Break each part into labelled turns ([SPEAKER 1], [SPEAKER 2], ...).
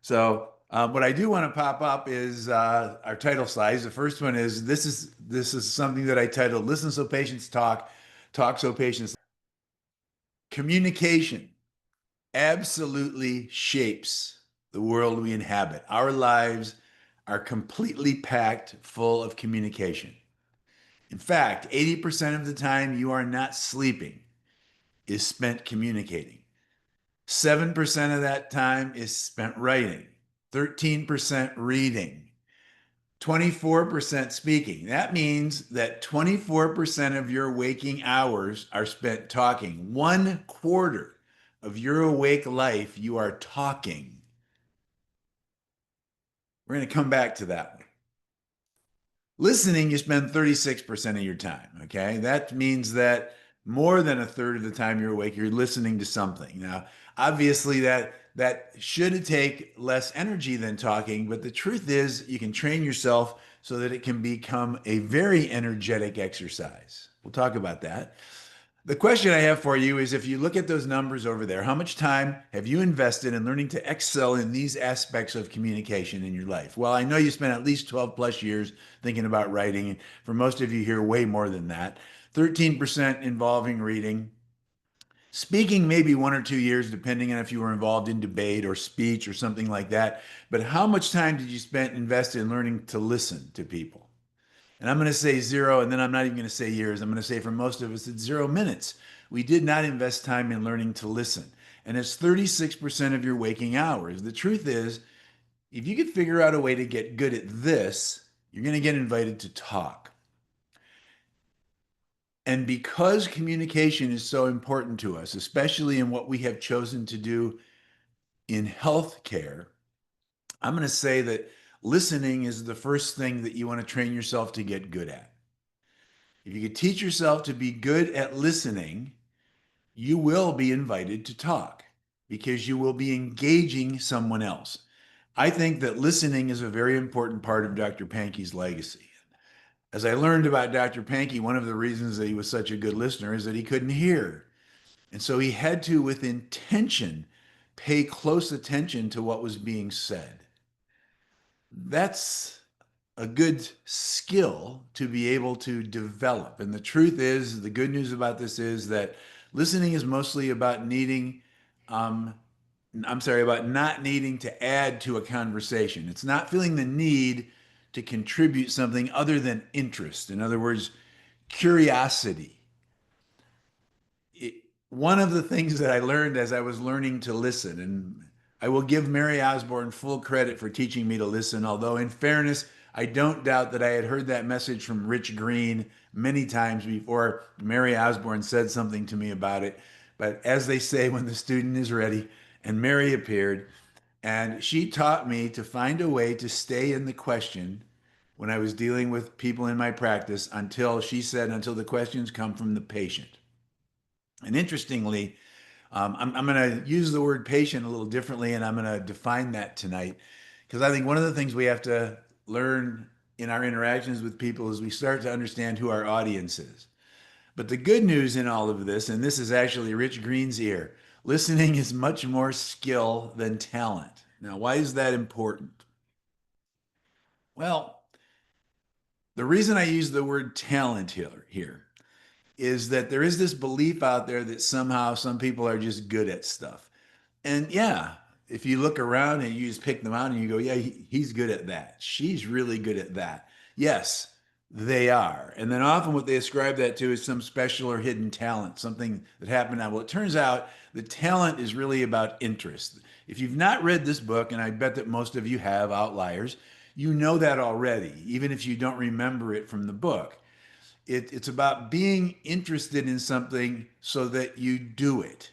[SPEAKER 1] So what I do want to pop up is our title slides. The first one is this is something that I titled "Listen so patients talk, talk so patients." Communication absolutely shapes the world we inhabit. Our lives are completely packed full of communication. In fact, 80% of the time you are not sleeping is spent communicating. 7% of that time is spent writing, 13% reading, 24% speaking. That means that 24% of your waking hours are spent talking. One quarter of your awake life, you are talking. We're going to come back to that one. Listening, you spend 36% of your time. Okay. That means that more than a third of the time you're awake, you're listening to something. Now, obviously, that should take less energy than talking, but the truth is you can train yourself so that it can become a very energetic exercise. We'll talk about that. The question I have for you is if you look at those numbers over there, how much time have you invested in learning to excel in these aspects of communication in your life? Well, I know you spent at least 12 plus years thinking about writing. And for most of you here, way more than that. 13% involving reading. Speaking, maybe 1 or 2 years, depending on if you were involved in debate or speech or something like that. But how much time did you spend invested in learning to listen to people? And I'm going to say zero, and then I'm not even going to say years. I'm going to say for most of us, it's 0 minutes. We did not invest time in learning to listen. And it's 36% of your waking hours. The truth is, if you could figure out a way to get good at this, you're going to get invited to talk. And because communication is so important to us, especially in what we have chosen to do in healthcare, I'm going to say that listening is the first thing that you want to train yourself to get good at. If you could teach yourself to be good at listening, you will be invited to talk because you will be engaging someone else. I think that listening is a very important part of Dr. Pankey's legacy. As I learned about Dr. Pankey, one of the reasons that he was such a good listener is that he couldn't hear. And so he had to, with intention, pay close attention to what was being said. That's a good skill to be able to develop. And the truth is, the good news about this is that listening is mostly about um, about not needing to add to a conversation. It's not feeling the need to contribute something other than interest. In other words, curiosity. It, one of the things that I learned as I was learning to listen, and I will give Mary Osborne full credit for teaching me to listen, although in fairness, I don't doubt that I had heard that message from Rich Green many times before Mary Osborne said something to me about it. But as they say, when the student is ready, and Mary appeared, and she taught me to find a way to stay in the question when I was dealing with people in my practice until she said, until the questions come from the patient. And interestingly, I'm going to use the word patient a little differently, and I'm going to define that tonight because I think one of the things we have to learn in our interactions with people is we start to understand who our audience is. But the good news in all of this, and this is actually Rich Green's ear, listening is much more skill than talent. Now, why is that important? Well, the reason I use the word talent here is that there is this belief out there that somehow some people are just good at stuff. And yeah, if you look around and you just pick them out and you go, yeah, he's good at that. She's really good at that. Yes, they are. And then often what they ascribe that to is some special or hidden talent, something that happened now. Well, it turns out the talent is really about interest. If you've not read this book, and I bet that most of you have, Outliers, you know that already, even if you don't remember it from the book. It's about being interested in something so that you do it.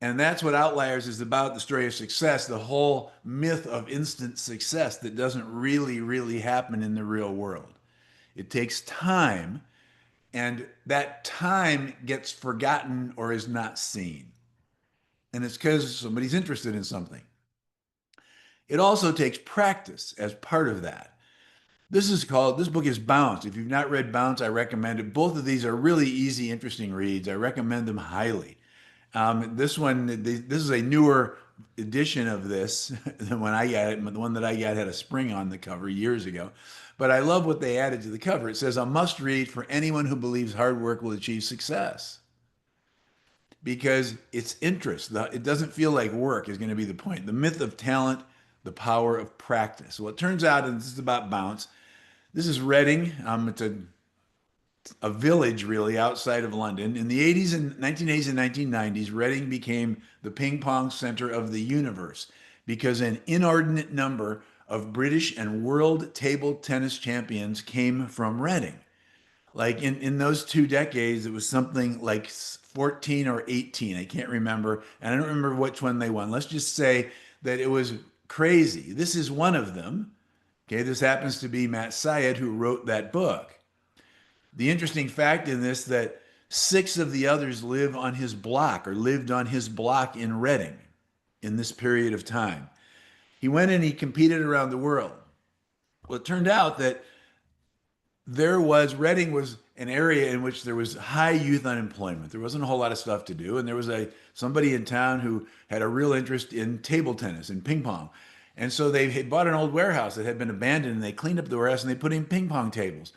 [SPEAKER 1] And that's what Outliers is about, the story of success, the whole myth of instant success that doesn't really happen in the real world. It takes time, and that time gets forgotten or is not seen. And it's because somebody's interested in something. It also takes practice as part of that. This book is Bounce. If you've not read Bounce, I recommend it. Both of these are really easy, interesting reads. I recommend them highly. This is a newer edition of this than when I got it. The one that I got had a spring on the cover years ago. But I love what they added to the cover. It says, a must read for anyone who believes hard work will achieve success. Because it's interest. It doesn't feel like work is going to be the point. The myth of talent, the power of practice. Well, it turns out, and this is about bounce, this is Reading. It's a village really outside of London. In the 80s and 1980s and 1990s, Reading became the ping pong center of the universe because an inordinate number of British and world table tennis champions came from Reading. Like in those 2 decades, it was something like 14 or 18. I can't remember. And I don't remember which one they won. Let's just say that it was crazy. This is one of them. Okay, this happens to be Matt Syed who wrote that book. The interesting fact in this that six of the others live on his block or lived on his block in Reading in this period of time. He went and he competed around the world. Well, it turned out that Reading was an area in which there was high youth unemployment. There wasn't a whole lot of stuff to do. And there was somebody in town who had a real interest in table tennis and ping pong. And so they had bought an old warehouse that had been abandoned and they cleaned up the warehouse and they put in ping pong tables.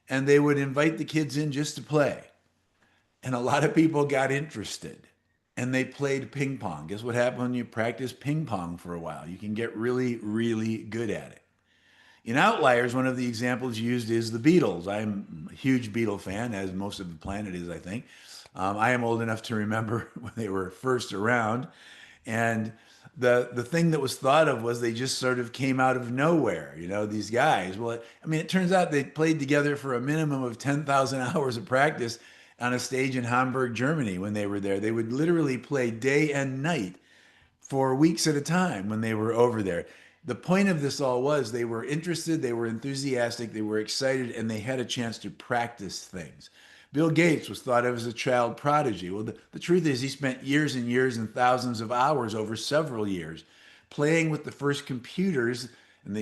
[SPEAKER 1] And they would invite the kids in just to play. And a lot of people got interested and they played ping pong. Guess what happens when you practice ping pong for a while? You can get really, really good at it. In Outliers, one of the examples used is the Beatles. I'm a huge Beatle fan, as most of the planet is, I think. I am old enough to remember when they were first around. And the thing that was thought of was they just sort of came out of nowhere, these guys. Well, I mean, it turns out they played together for a minimum of 10,000 hours of practice on a stage in Hamburg, Germany when they were there. They would literally play day and night for weeks at a time when they were over there. The point of this all was they were interested, they were enthusiastic, they were excited, and they had a chance to practice things. Bill Gates was thought of as a child prodigy. Well, the truth is he spent years and years and thousands of hours over several years playing with the first computers and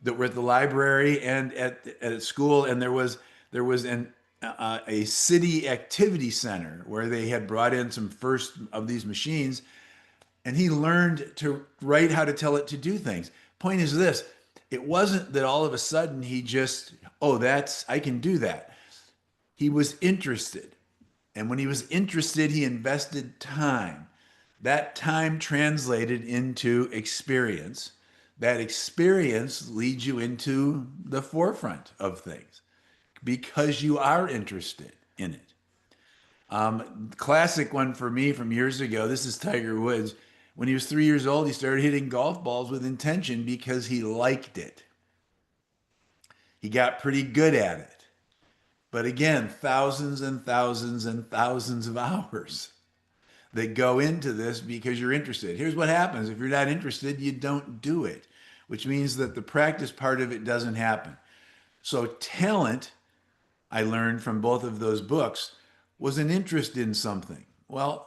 [SPEAKER 1] that were at the library and at school. And there was a city activity center where they had brought in some first of these machines and he learned to write how to tell it to do things. Point is this, it wasn't that all of a sudden he just, I can do that. He was interested. And when he was interested, he invested time. That time translated into experience. That experience leads you into the forefront of things because you are interested in it. Classic one for me from years ago. This is Tiger Woods. When he was 3 years old, he started hitting golf balls with intention because he liked it. He got pretty good at it. But again, thousands and thousands and thousands of hours that go into this because you're interested. Here's what happens. If you're not interested, you don't do it, which means that the practice part of it doesn't happen. So talent, I learned from both of those books, was an interest in something. Well,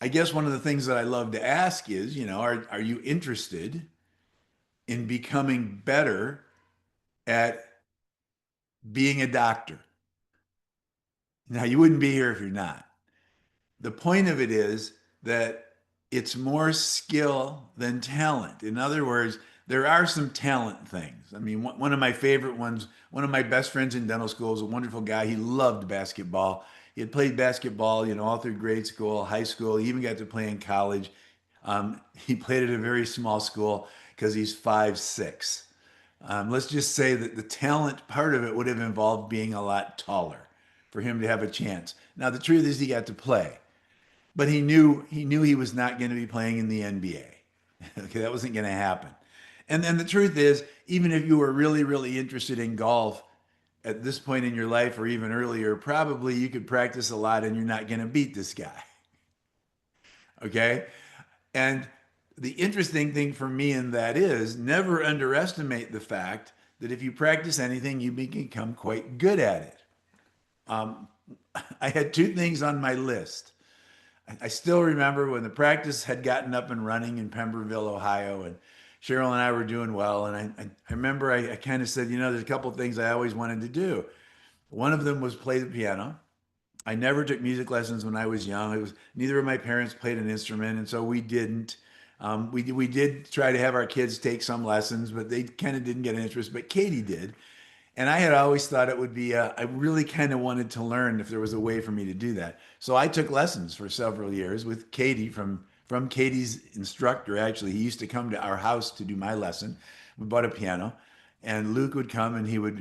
[SPEAKER 1] I guess one of the things that I love to ask is, are you interested in becoming better at being a doctor? Now, you wouldn't be here if you're not. The point of it is that it's more skill than talent. In other words, there are some talent things. I mean, one of my favorite ones, one of my best friends in dental school is a wonderful guy. He loved basketball. He had played basketball, all through grade school, high school. He even got to play in college. He played at a very small school because he's 5'6". Let's just say that the talent part of it would have involved being a lot taller for him to have a chance. Now, the truth is he got to play, but he knew he was not going to be playing in the NBA. Okay, that wasn't going to happen. And then the truth is, even if you were really, really interested in golf at this point in your life or even earlier, probably you could practice a lot and you're not going to beat this guy. Okay? And the interesting thing for me in that is never underestimate the fact that if you practice anything, you become quite good at it. I had two things on my list. I still remember when the practice had gotten up and running in Pemberville, Ohio, and Cheryl and I were doing well. And I remember I kind of said, there's a couple of things I always wanted to do. One of them was play the piano. I never took music lessons when I was young. Neither of my parents played an instrument, and so we didn't. We did try to have our kids take some lessons, but they kind of didn't get an interest. But Katie did, and I had always thought it would be. I really kind of wanted to learn if there was a way for me to do that. So I took lessons for several years with Katie from Katie's instructor. Actually, he used to come to our house to do my lesson. We bought a piano, and Luke would come and he would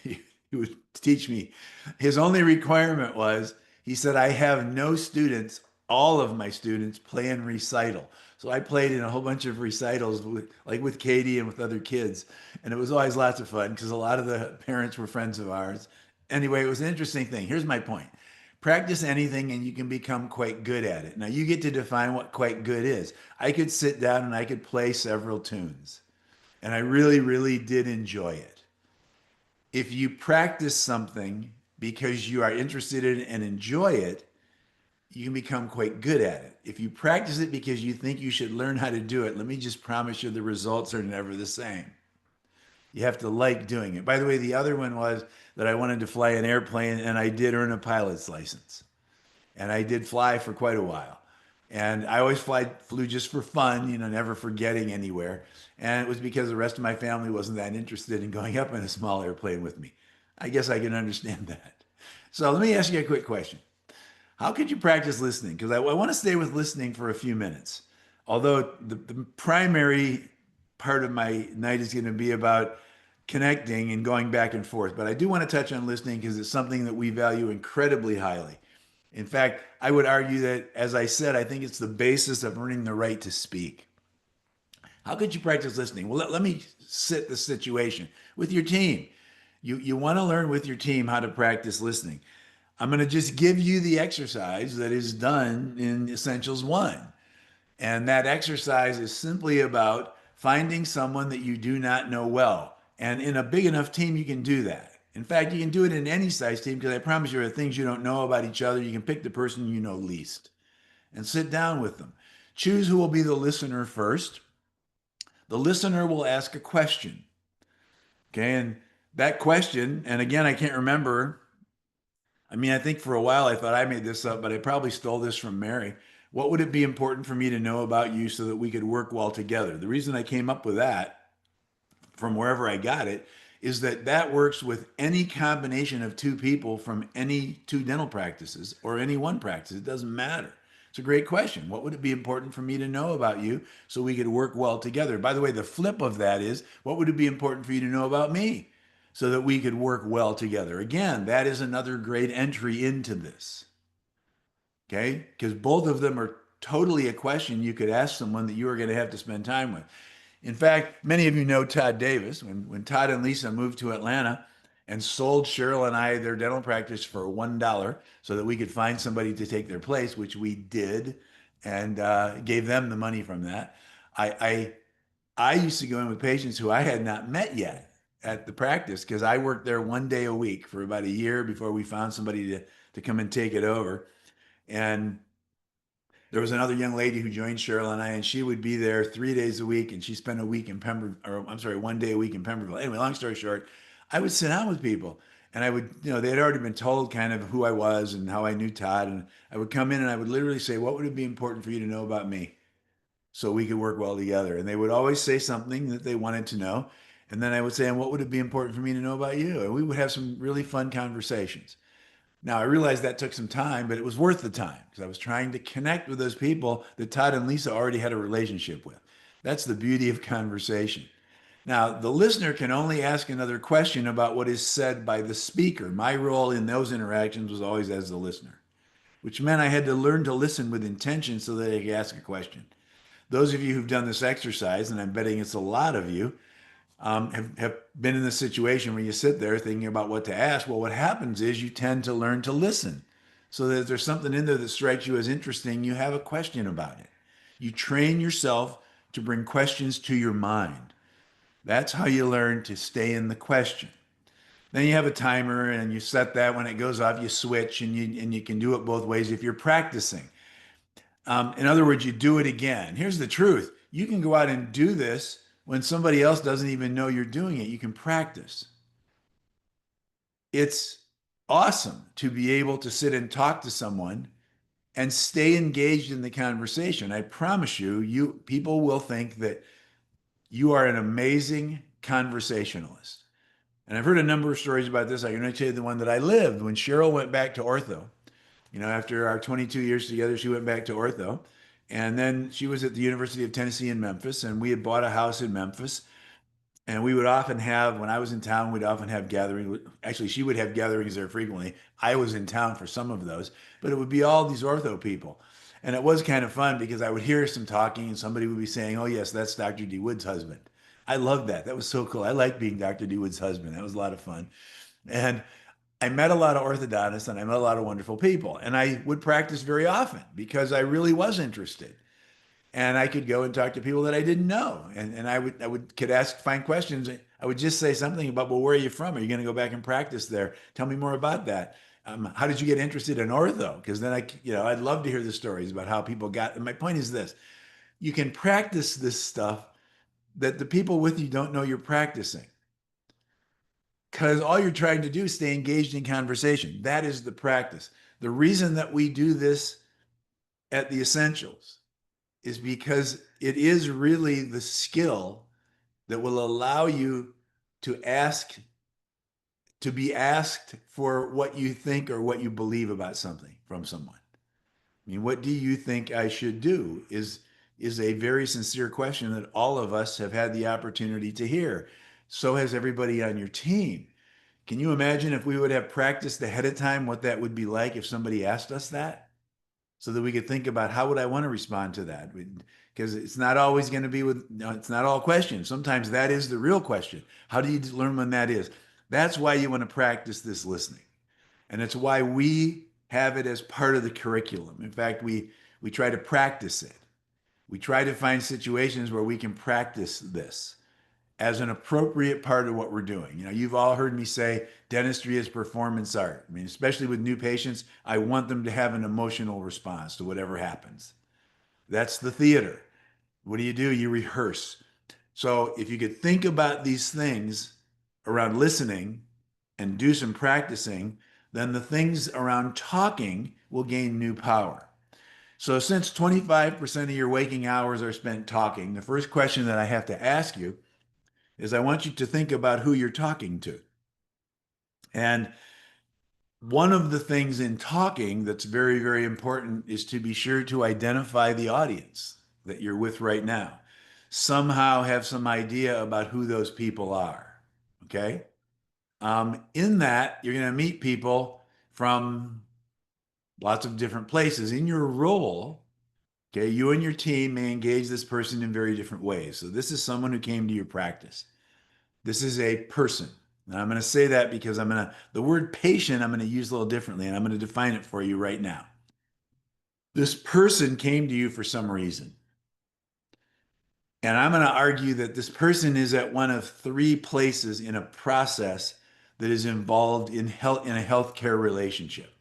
[SPEAKER 1] he would teach me. His only requirement was he said I have no students. All of my students play in recital. So I played in a whole bunch of recitals with Katie and with other kids, and it was always lots of fun because a lot of the parents were friends of ours. Anyway, it was an interesting thing. Here's my point. Practice anything and you can become quite good at it. Now you get to define what quite good is. I could sit down and I could play several tunes, and I really, really did enjoy it. If you practice something because you are interested in it and enjoy it, you can become quite good at it. If you practice it because you think you should learn how to do it, let me just promise you the results are never the same. You have to like doing it. By the way, the other one was that I wanted to fly an airplane and I did earn a pilot's license. And I did fly for quite a while. And I always flew just for fun, never for getting anywhere. And it was because the rest of my family wasn't that interested in going up in a small airplane with me. I guess I can understand that. So let me ask you a quick question. How could you practice listening? Because I want to stay with listening for a few minutes. Although the primary part of my night is going to be about connecting and going back and forth. But I do want to touch on listening because it's something that we value incredibly highly. In fact, I would argue that, as I said, I think it's the basis of earning the right to speak. How could you practice listening? Well, let me sit the situation with your team. You want to learn with your team how to practice listening. I'm going to just give you the exercise that is done in Essentials 1. And that exercise is simply about finding someone that you do not know well. And in a big enough team, you can do that. In fact, you can do it in any size team because I promise you, there are things you don't know about each other. You can pick the person you know least and sit down with them. Choose who will be the listener first. The listener will ask a question. Okay. And that question, and again, I can't remember. I mean, I think for a while I thought I made this up, but I probably stole this from Mary. What would it be important for me to know about you so that we could work well together? The reason I came up with that from wherever I got it is that that works with any combination of two people from any two dental practices or any one practice. It doesn't matter. It's a great question. What would it be important for me to know about you so we could work well together? By the way, the flip of that is what would it be important for you to know about me so that we could work well together? Again, that is another great entry into this. Okay? Because both of them are totally a question you could ask someone that you are going to have to spend time with. In fact, many of you know Todd Davis. When Todd and Lisa moved to Atlanta and sold Cheryl and I their dental practice for $1 so that we could find somebody to take their place, which we did, and gave them the money from that. I, I used to go in with patients who I had not met yet at the practice because I worked there 1 day a week for about a year before we found somebody to come and take it over. And there was another young lady who joined Cheryl and I, and she would be there 3 days a week, and she spent a week in Pemberton, or I'm sorry, 1 day a week in Pemberton. Anyway, long story short, I would sit down with people, and I would, they had already been told kind of who I was and how I knew Todd, and I would come in and I would literally say, "What would it be important for you to know about me, so we could work well together?" And they would always say something that they wanted to know, and then I would say, "And what would it be important for me to know about you?" And we would have some really fun conversations. Now, I realized that took some time, but it was worth the time because I was trying to connect with those people that Todd and Lisa already had a relationship with. That's the beauty of conversation. Now, the listener can only ask another question about what is said by the speaker. My role in those interactions was always as the listener, which meant I had to learn to listen with intention so that I could ask a question. Those of you who've done this exercise, and I'm betting it's a lot of you, have been in the situation where you sit there thinking about what to ask. Well, what happens is you tend to learn to listen. So that if there's something in there that strikes you as interesting, you have a question about it. You train yourself to bring questions to your mind. That's how you learn to stay in the question. Then you have a timer and you set that when it goes off, you switch and you can do it both ways if you're practicing. In other words, you do it again. Here's the truth. You can go out and do this when somebody else doesn't even know you're doing it. You can practice. It's awesome to be able to sit and talk to someone and stay engaged in the conversation. I promise you, people will think that you are an amazing conversationalist. And I've heard a number of stories about this. I can only tell you the one that I lived when Cheryl went back to ortho. After our 22 years together, she went back to ortho. And then she was at the University of Tennessee in Memphis, and we had bought a house in Memphis. And we would often have, when I was in town, we'd often have gatherings. Actually, she would have gatherings there frequently. I was in town for some of those, but it would be all these ortho people. And it was kind of fun because I would hear some talking and somebody would be saying, "Oh, yes, that's Dr. DeWood's husband." I loved that. That was so cool. I liked being Dr. DeWood's husband. That was a lot of fun. And I met a lot of orthodontists and I met a lot of wonderful people. And I would practice very often because I really was interested. And I could go and talk to people that I didn't know. And could ask fine questions. I would just say something about, well, where are you from? Are you going to go back and practice there? Tell me more about that. How did you get interested in ortho? Because then I'd love to hear the stories about how people got. And my point is this: you can practice this stuff that the people with you don't know you're practicing. Because all you're trying to do is stay engaged in conversation. That is the practice. The reason that we do this at the essentials is because it is really the skill that will allow you to ask, to be asked for what you think or what you believe about something from someone. I mean, what do you think I should do is a very sincere question that all of us have had the opportunity to hear. So has everybody on your team. Can you imagine if we would have practiced ahead of time what that would be like if somebody asked us that? So that we could think about how would I want to respond to that? Because it's not always going to be it's not all questions. Sometimes that is the real question. How do you learn when that is? That's why you want to practice this listening. And it's why we have it as part of the curriculum. In fact, we try to practice it. We try to find situations where we can practice this as an appropriate part of what we're doing. You've all heard me say dentistry is performance art. I mean, especially with new patients, I want them to have an emotional response to whatever happens. That's the theater. What do? You rehearse. So if you could think about these things around listening and do some practicing, then the things around talking will gain new power. So since 25% of your waking hours are spent talking, the first question that I have to ask you is I want you to think about who you're talking to. And one of the things in talking that's very, very important is to be sure to identify the audience that you're with right now. Somehow have some idea about who those people are. Okay. In that, you're going to meet people from lots of different places. In your role, okay, you and your team may engage this person in very different ways. So this is someone who came to your practice. This is a person. And I'm going to say that because the word patient, I'm going to use a little differently, and I'm going to define it for you right now. This person came to you for some reason. And I'm going to argue that this person is at one of three places in a process that is involved in a healthcare relationship.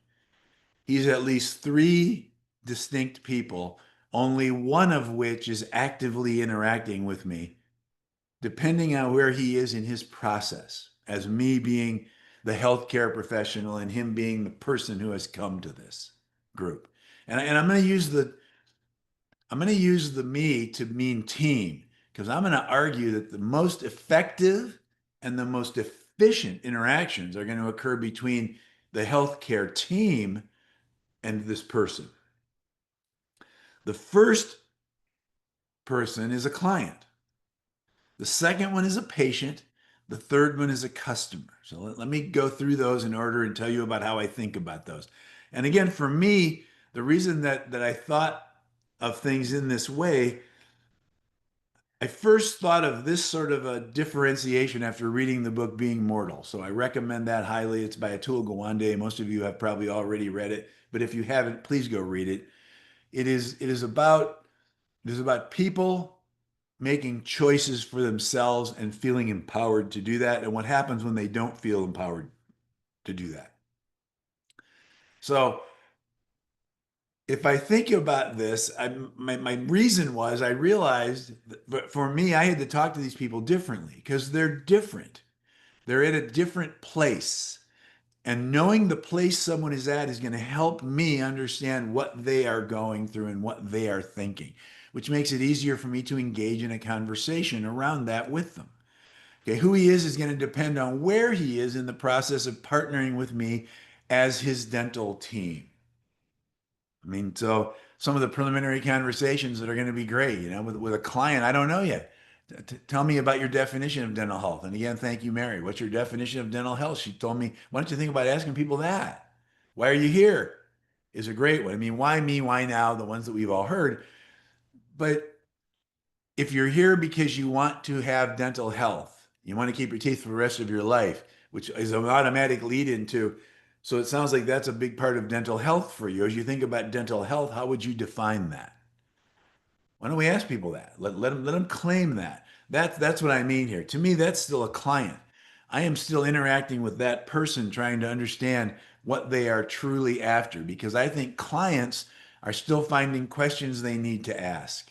[SPEAKER 1] He's at least three distinct people, only one of which is actively interacting with me, depending on where he is in his process, as me being the healthcare professional and him being the person who has come to this group. And I'm going to use the me to mean team, because I'm going to argue that the most effective and the most efficient interactions are going to occur between the healthcare team and this person. The first person is a client. The second one is a patient. The third one is a customer. So let me go through those in order and tell you about how I think about those. And again, for me, the reason that I thought of things in this way, I first thought of this sort of a differentiation after reading the book Being Mortal. So I recommend that highly. It's by Atul Gawande. Most of you have probably already read it, but if you haven't, please go read it. It is about people making choices for themselves and feeling empowered to do that, and what happens when they don't feel empowered to do that. So if I think about this, my reason was I realized but for me, I had to talk to these people differently because they're different. They're at a different place. And knowing the place someone is at is going to help me understand what they are going through and what they are thinking, which makes it easier for me to engage in a conversation around that with them. Okay, who he is going to depend on where he is in the process of partnering with me as his dental team. I mean, so some of the preliminary conversations that are going to be great, with a client I don't know yet. Tell me about your definition of dental health. And again, thank you, Mary. What's your definition of dental health? She told me, why don't you think about asking people that? Why are you here? Is a great one. I mean, why me? Why now? The ones that we've all heard. But if you're here because you want to have dental health, you want to keep your teeth for the rest of your life, which is an automatic lead into. So it sounds like that's a big part of dental health for you. As you think about dental health, how would you define that? Why don't we ask people that? Let them claim that. That's what I mean here. To me, that's still a client. I am still interacting with that person, trying to understand what they are truly after, because I think clients are still finding questions they need to ask.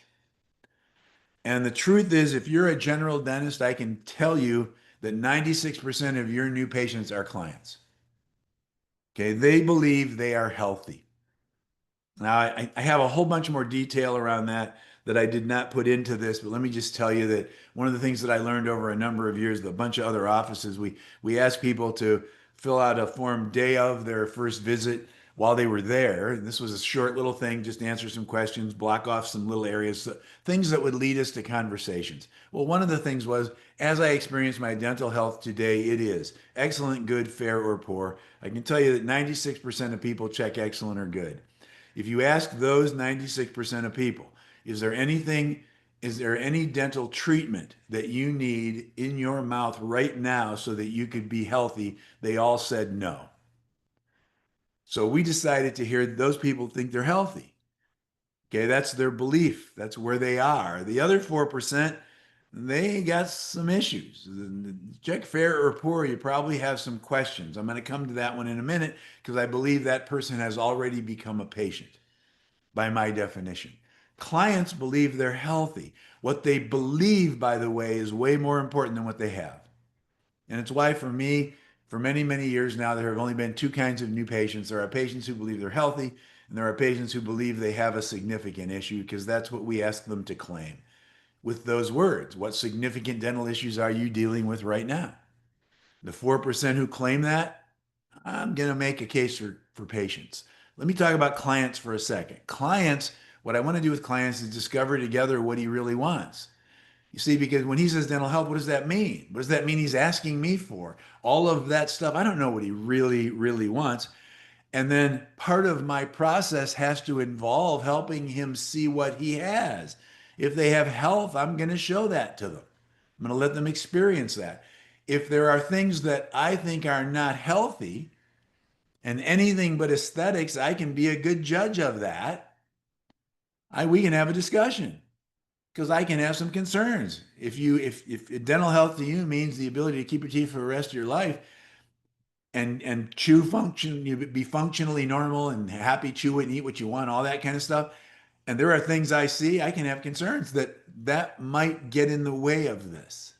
[SPEAKER 1] And the truth is, if you're a general dentist, I can tell you that 96% of your new patients are clients. Okay, they believe they are healthy. Now, I have a whole bunch more detail around that I did not put into this, but let me just tell you that one of the things that I learned over a number of years, with a bunch of other offices, we asked people to fill out a form day of their first visit while they were there. And this was a short little thing, just answer some questions, block off some little areas, things that would lead us to conversations. Well, one of the things was, as I experience my dental health today, it is excellent, good, fair, or poor. I can tell you that 96% of people check excellent or good. If you ask those 96% of people, is there anything, is there any dental treatment that you need in your mouth right now so that you could be healthy? They all said no. So we decided to hear those people think they're healthy. Okay, that's their belief. That's where they are. The other 4%, they got some issues. Check fair or poor, you probably have some questions. I'm going to come to that one in a minute because I believe that person has already become a patient by my definition. Clients believe they're healthy. What they believe, by the way, is way more important than what they have. And it's why, for me, for many, many years now, there have only been two kinds of new patients. There are patients who believe they're healthy, and there are patients who believe they have a significant issue, because that's what we ask them to claim with those words. What significant dental issues are you dealing with right now? The 4% who claim that, I'm going to make a case for patients. Let me talk about clients for a second. Clients, what I want to do with clients is discover together what he really wants. You see, because when he says dental health, what does that mean? What does that mean he's asking me for? All of that stuff. I don't know what he really, really wants. And then part of my process has to involve helping him see what he has. If they have health, I'm going to show that to them. I'm going to let them experience that. If there are things that I think are not healthy, and anything but aesthetics, I can be a good judge of that. We can have a discussion because I can have some concerns. If dental health to you means the ability to keep your teeth for the rest of your life and chew function, you be functionally normal and happy, chew it and eat what you want, all that kind of stuff. And there are things I see, I can have concerns that might get in the way of this.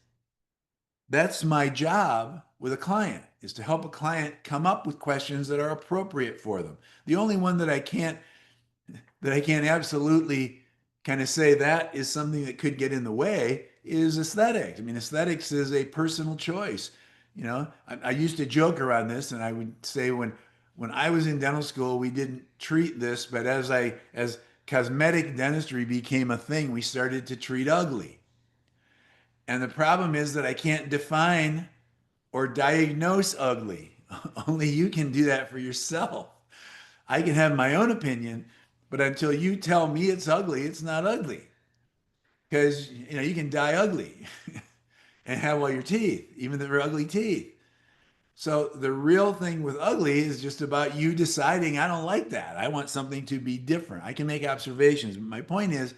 [SPEAKER 1] That's my job with a client, is to help a client come up with questions that are appropriate for them. The only one that I can't absolutely kind of say that is something that could get in the way is aesthetics. I mean, aesthetics is a personal choice. I used to joke around this, and I would say when I was in dental school, we didn't treat this, but as cosmetic dentistry became a thing, we started to treat ugly. And the problem is that I can't define or diagnose ugly. Only you can do that for yourself. I can have my own opinion, but until you tell me it's ugly, it's not ugly. Because you can die ugly and have all your teeth, even if they're ugly teeth. So the real thing with ugly is just about you deciding, I don't like that. I want something to be different. I can make observations. But my point is,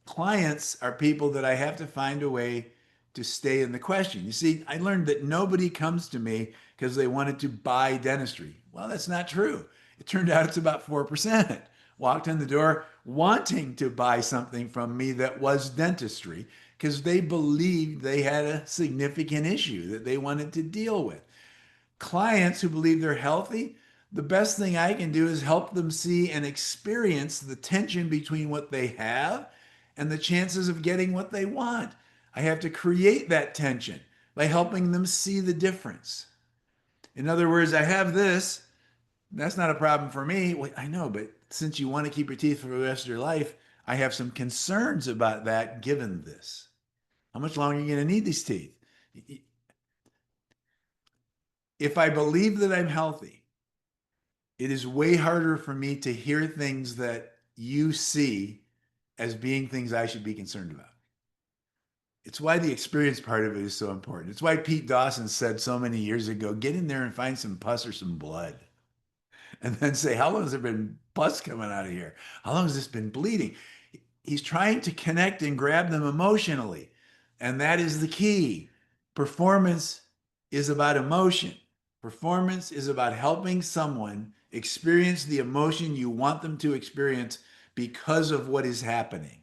[SPEAKER 1] clients are people that I have to find a way to stay in the question. You see, I learned that nobody comes to me because they wanted to buy dentistry. Well, that's not true. It turned out it's about 4%. Walked in the door wanting to buy something from me that was dentistry because they believed they had a significant issue that they wanted to deal with. clients who believe they're healthy, the best thing I can do is help them see and experience the tension between what they have and the chances of getting what they want. I have to create that tension by helping them see the difference. In other words, I have this. That's not a problem for me. Well, I know, but since you want to keep your teeth for the rest of your life, I have some concerns about that given this. How much longer are you going to need these teeth? If I believe that I'm healthy, it is way harder for me to hear things that you see as being things I should be concerned about. It's why the experience part of it is so important. It's why Pete Dawson said so many years ago, get in there and find some pus or some blood. And then say, how long has there been pus coming out of here? How long has this been bleeding? He's trying to connect and grab them emotionally. And that is the key. Performance is about emotion. Performance is about helping someone experience the emotion you want them to experience because of what is happening.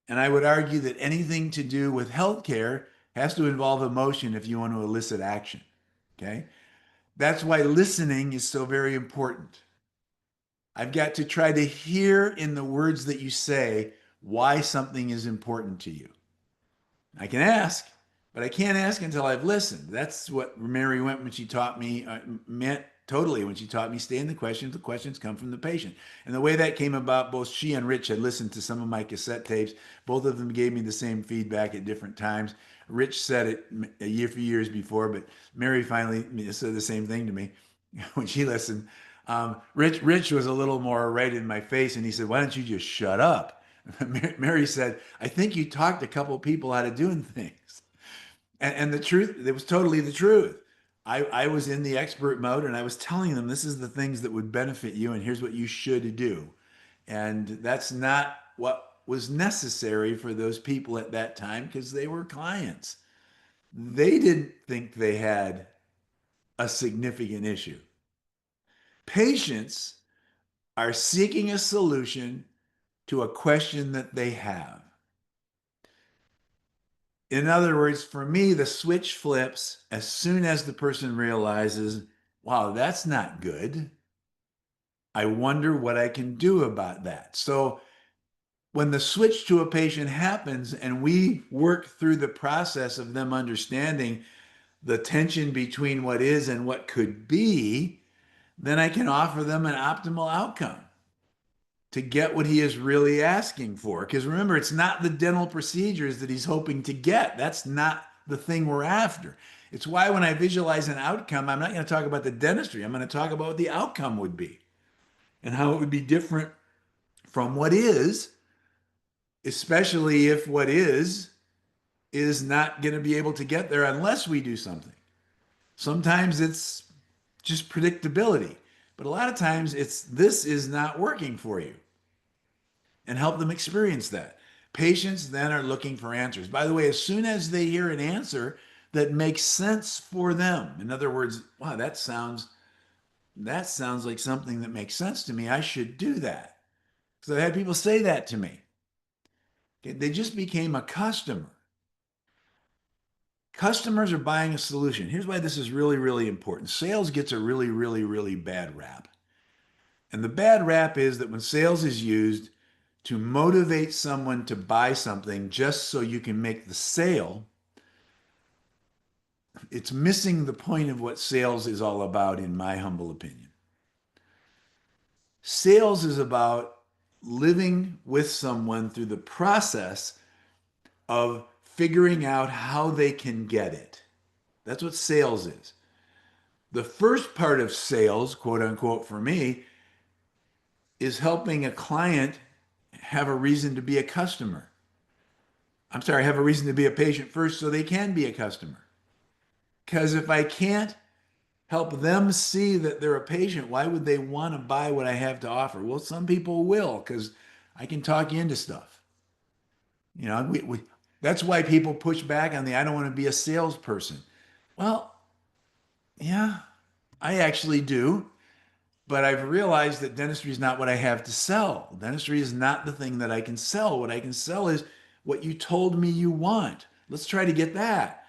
[SPEAKER 1] And I would argue that anything to do with healthcare has to involve emotion if you want to elicit action. Okay? That's why listening is so very important. I've got to try to hear in the words that you say why something is important to you. I can ask, but I can't ask until I've listened. That's what Mary went when she taught me, meant totally when she taught me stay in the questions. The questions come from the patient. And the way that came about, both she and Rich had listened to some of my cassette tapes. Both of them gave me the same feedback at different times. Rich said it a few years before, but Mary finally said the same thing to me when she listened. Rich was a little more right in my face, and he said, "Why don't you just shut up?" Mary said, "I think you talked a couple of people out of doing things." And the truth, it was totally the truth. I was in the expert mode and I was telling them this is the things that would benefit you and here's what you should do. And that's not what was necessary for those people at that time because they were clients. They didn't think they had a significant issue. Patients are seeking a solution to a question that they have. In other words, for me, the switch flips as soon as the person realizes, wow, that's not good. I wonder what I can do about that. So when the switch to a patient happens and we work through the process of them understanding the tension between what is and what could be, then I can offer them an optimal outcome to get what he is really asking for. Because remember, it's not the dental procedures that he's hoping to get. That's not the thing we're after. It's why when I visualize an outcome, I'm not going to talk about the dentistry. I'm going to talk about what the outcome would be and how it would be different from what is, especially if what is not going to be able to get there unless we do something. Sometimes it's just predictability, but a lot of times it's this is not working for you and help them experience that. Patients then are looking for answers. By the way, as soon as they hear an answer that makes sense for them, in other words, wow, that sounds like something that makes sense to me. I should do that. So I had people say that to me. Okay, they just became a customer. Customers are buying a solution. Here's why this is really, really important. Sales gets a really, really, really bad rap. And the bad rap is that when sales is used to motivate someone to buy something just so you can make the sale, it's missing the point of what sales is all about, in my humble opinion. Sales is about living with someone through the process of figuring out how they can get it. That's what sales is. The first part of sales, quote unquote, for me, is helping a client have a reason to be a customer. I'm sorry, have a reason to be a patient first so they can be a customer. Because if I can't help them see that they're a patient, why would they want to buy what I have to offer? Well, some people will because I can talk you into stuff. That's why people push back on the I don't want to be a salesperson. Well, yeah, I actually do. But I've realized that dentistry is not what I have to sell. Dentistry is not the thing that I can sell. What I can sell is what you told me you want. Let's try to get that.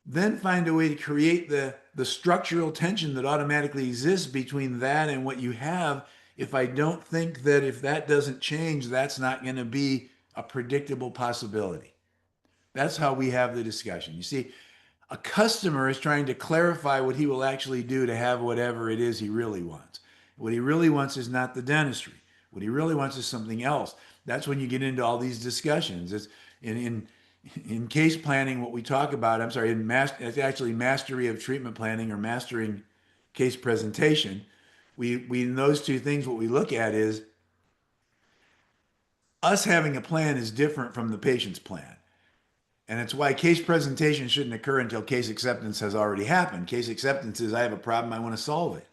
[SPEAKER 1] then find a way to create the structural tension that automatically exists between that and what you have. If I don't think that if that doesn't change, that's not going to be a predictable possibility. That's how we have the discussion. You see, a customer is trying to clarify what he will actually do to have whatever it is he really wants. What he really wants is not the dentistry. What he really wants is something else. That's when you get into all these discussions. It's in case planning, what we talk about, I'm sorry, it's actually mastery of treatment planning or mastering case presentation. We in those two things, what we look at is us having a plan is different from the patient's plan. And it's why case presentation shouldn't occur until case acceptance has already happened. Case acceptance is I have a problem, I want to solve it.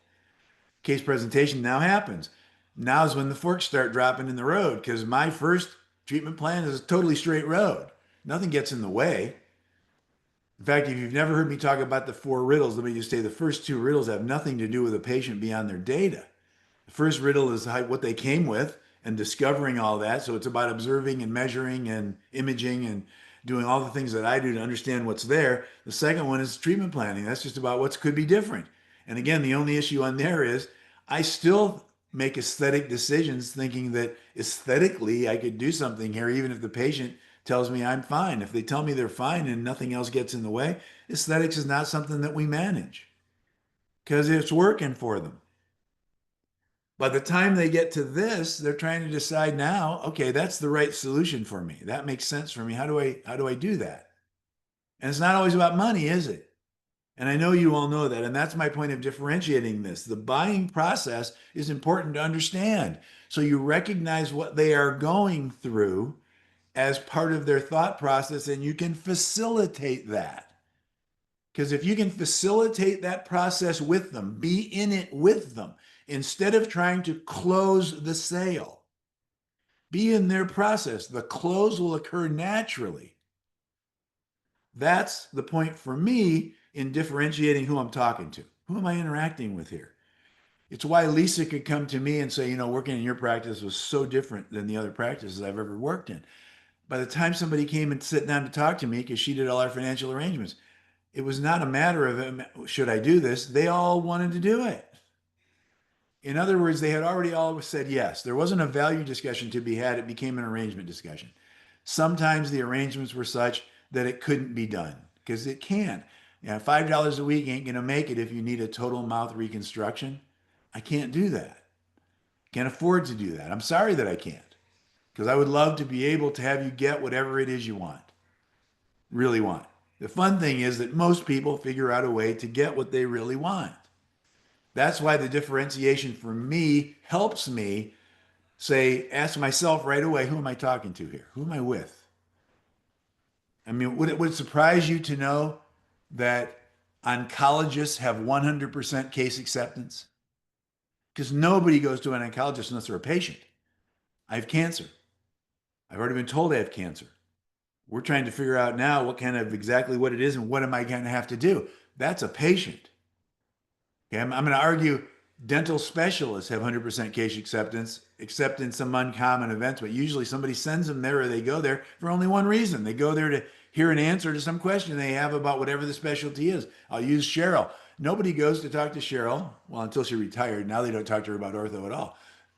[SPEAKER 1] Case presentation now happens. Now is when the forks start dropping in the road because my first treatment plan is a totally straight road. Nothing gets in the way. In fact, if you've never heard me talk about the four riddles, let me just say the first two riddles have nothing to do with a patient beyond their data. The first riddle is what they came with and discovering all that. So it's about observing and measuring and imaging and doing all the things that I do to understand what's there. The second one is treatment planning. That's just about what could be different. And again, the only issue on there is I still make aesthetic decisions thinking that aesthetically I could do something here, even if the patient tells me I'm fine. If they tell me they're fine and nothing else gets in the way, aesthetics is not something that we manage because it's working for them. By the time they get to this, they're trying to decide now, okay, that's the right solution for me. That makes sense for me. How do I do that? And it's not always about money, is it? And I know you all know that. And that's my point of differentiating this. The buying process is important to understand. So you recognize what they are going through as part of their thought process and you can facilitate that. Because if you can facilitate that process with them, be in it with them, instead of trying to close the sale, be in their process. The close will occur naturally. That's the point for me in differentiating who I'm talking to. Who am I interacting with here? It's why Lisa could come to me and say, working in your practice was so different than the other practices I've ever worked in. By the time somebody came and sat down to talk to me, because she did all our financial arrangements, it was not a matter of, should I do this? They all wanted to do it. In other words, they had already all said yes. There wasn't a value discussion to be had. It became an arrangement discussion. Sometimes the arrangements were such that it couldn't be done because it can't. $5 a week ain't going to make it if you need a total mouth reconstruction. I can't do that. Can't afford to do that. I'm sorry that I can't because I would love to be able to have you get whatever it is you want, really want. The fun thing is that most people figure out a way to get what they really want. That's why the differentiation for me helps me ask myself right away, who am I talking to here? Who am I with? I mean, would it surprise you to know that oncologists have 100% case acceptance? Because nobody goes to an oncologist unless they're a patient. I have cancer. I've already been told I have cancer. We're trying to figure out now exactly what it is and what am I going to have to do. That's a patient. Okay, I'm going to argue dental specialists have 100% case acceptance, except in some uncommon events. But usually somebody sends them there or they go there for only one reason. They go there to hear an answer to some question they have about whatever the specialty is. I'll use Cheryl. Nobody goes to talk to Cheryl, well, until she retired. Now they don't talk to her about ortho at all.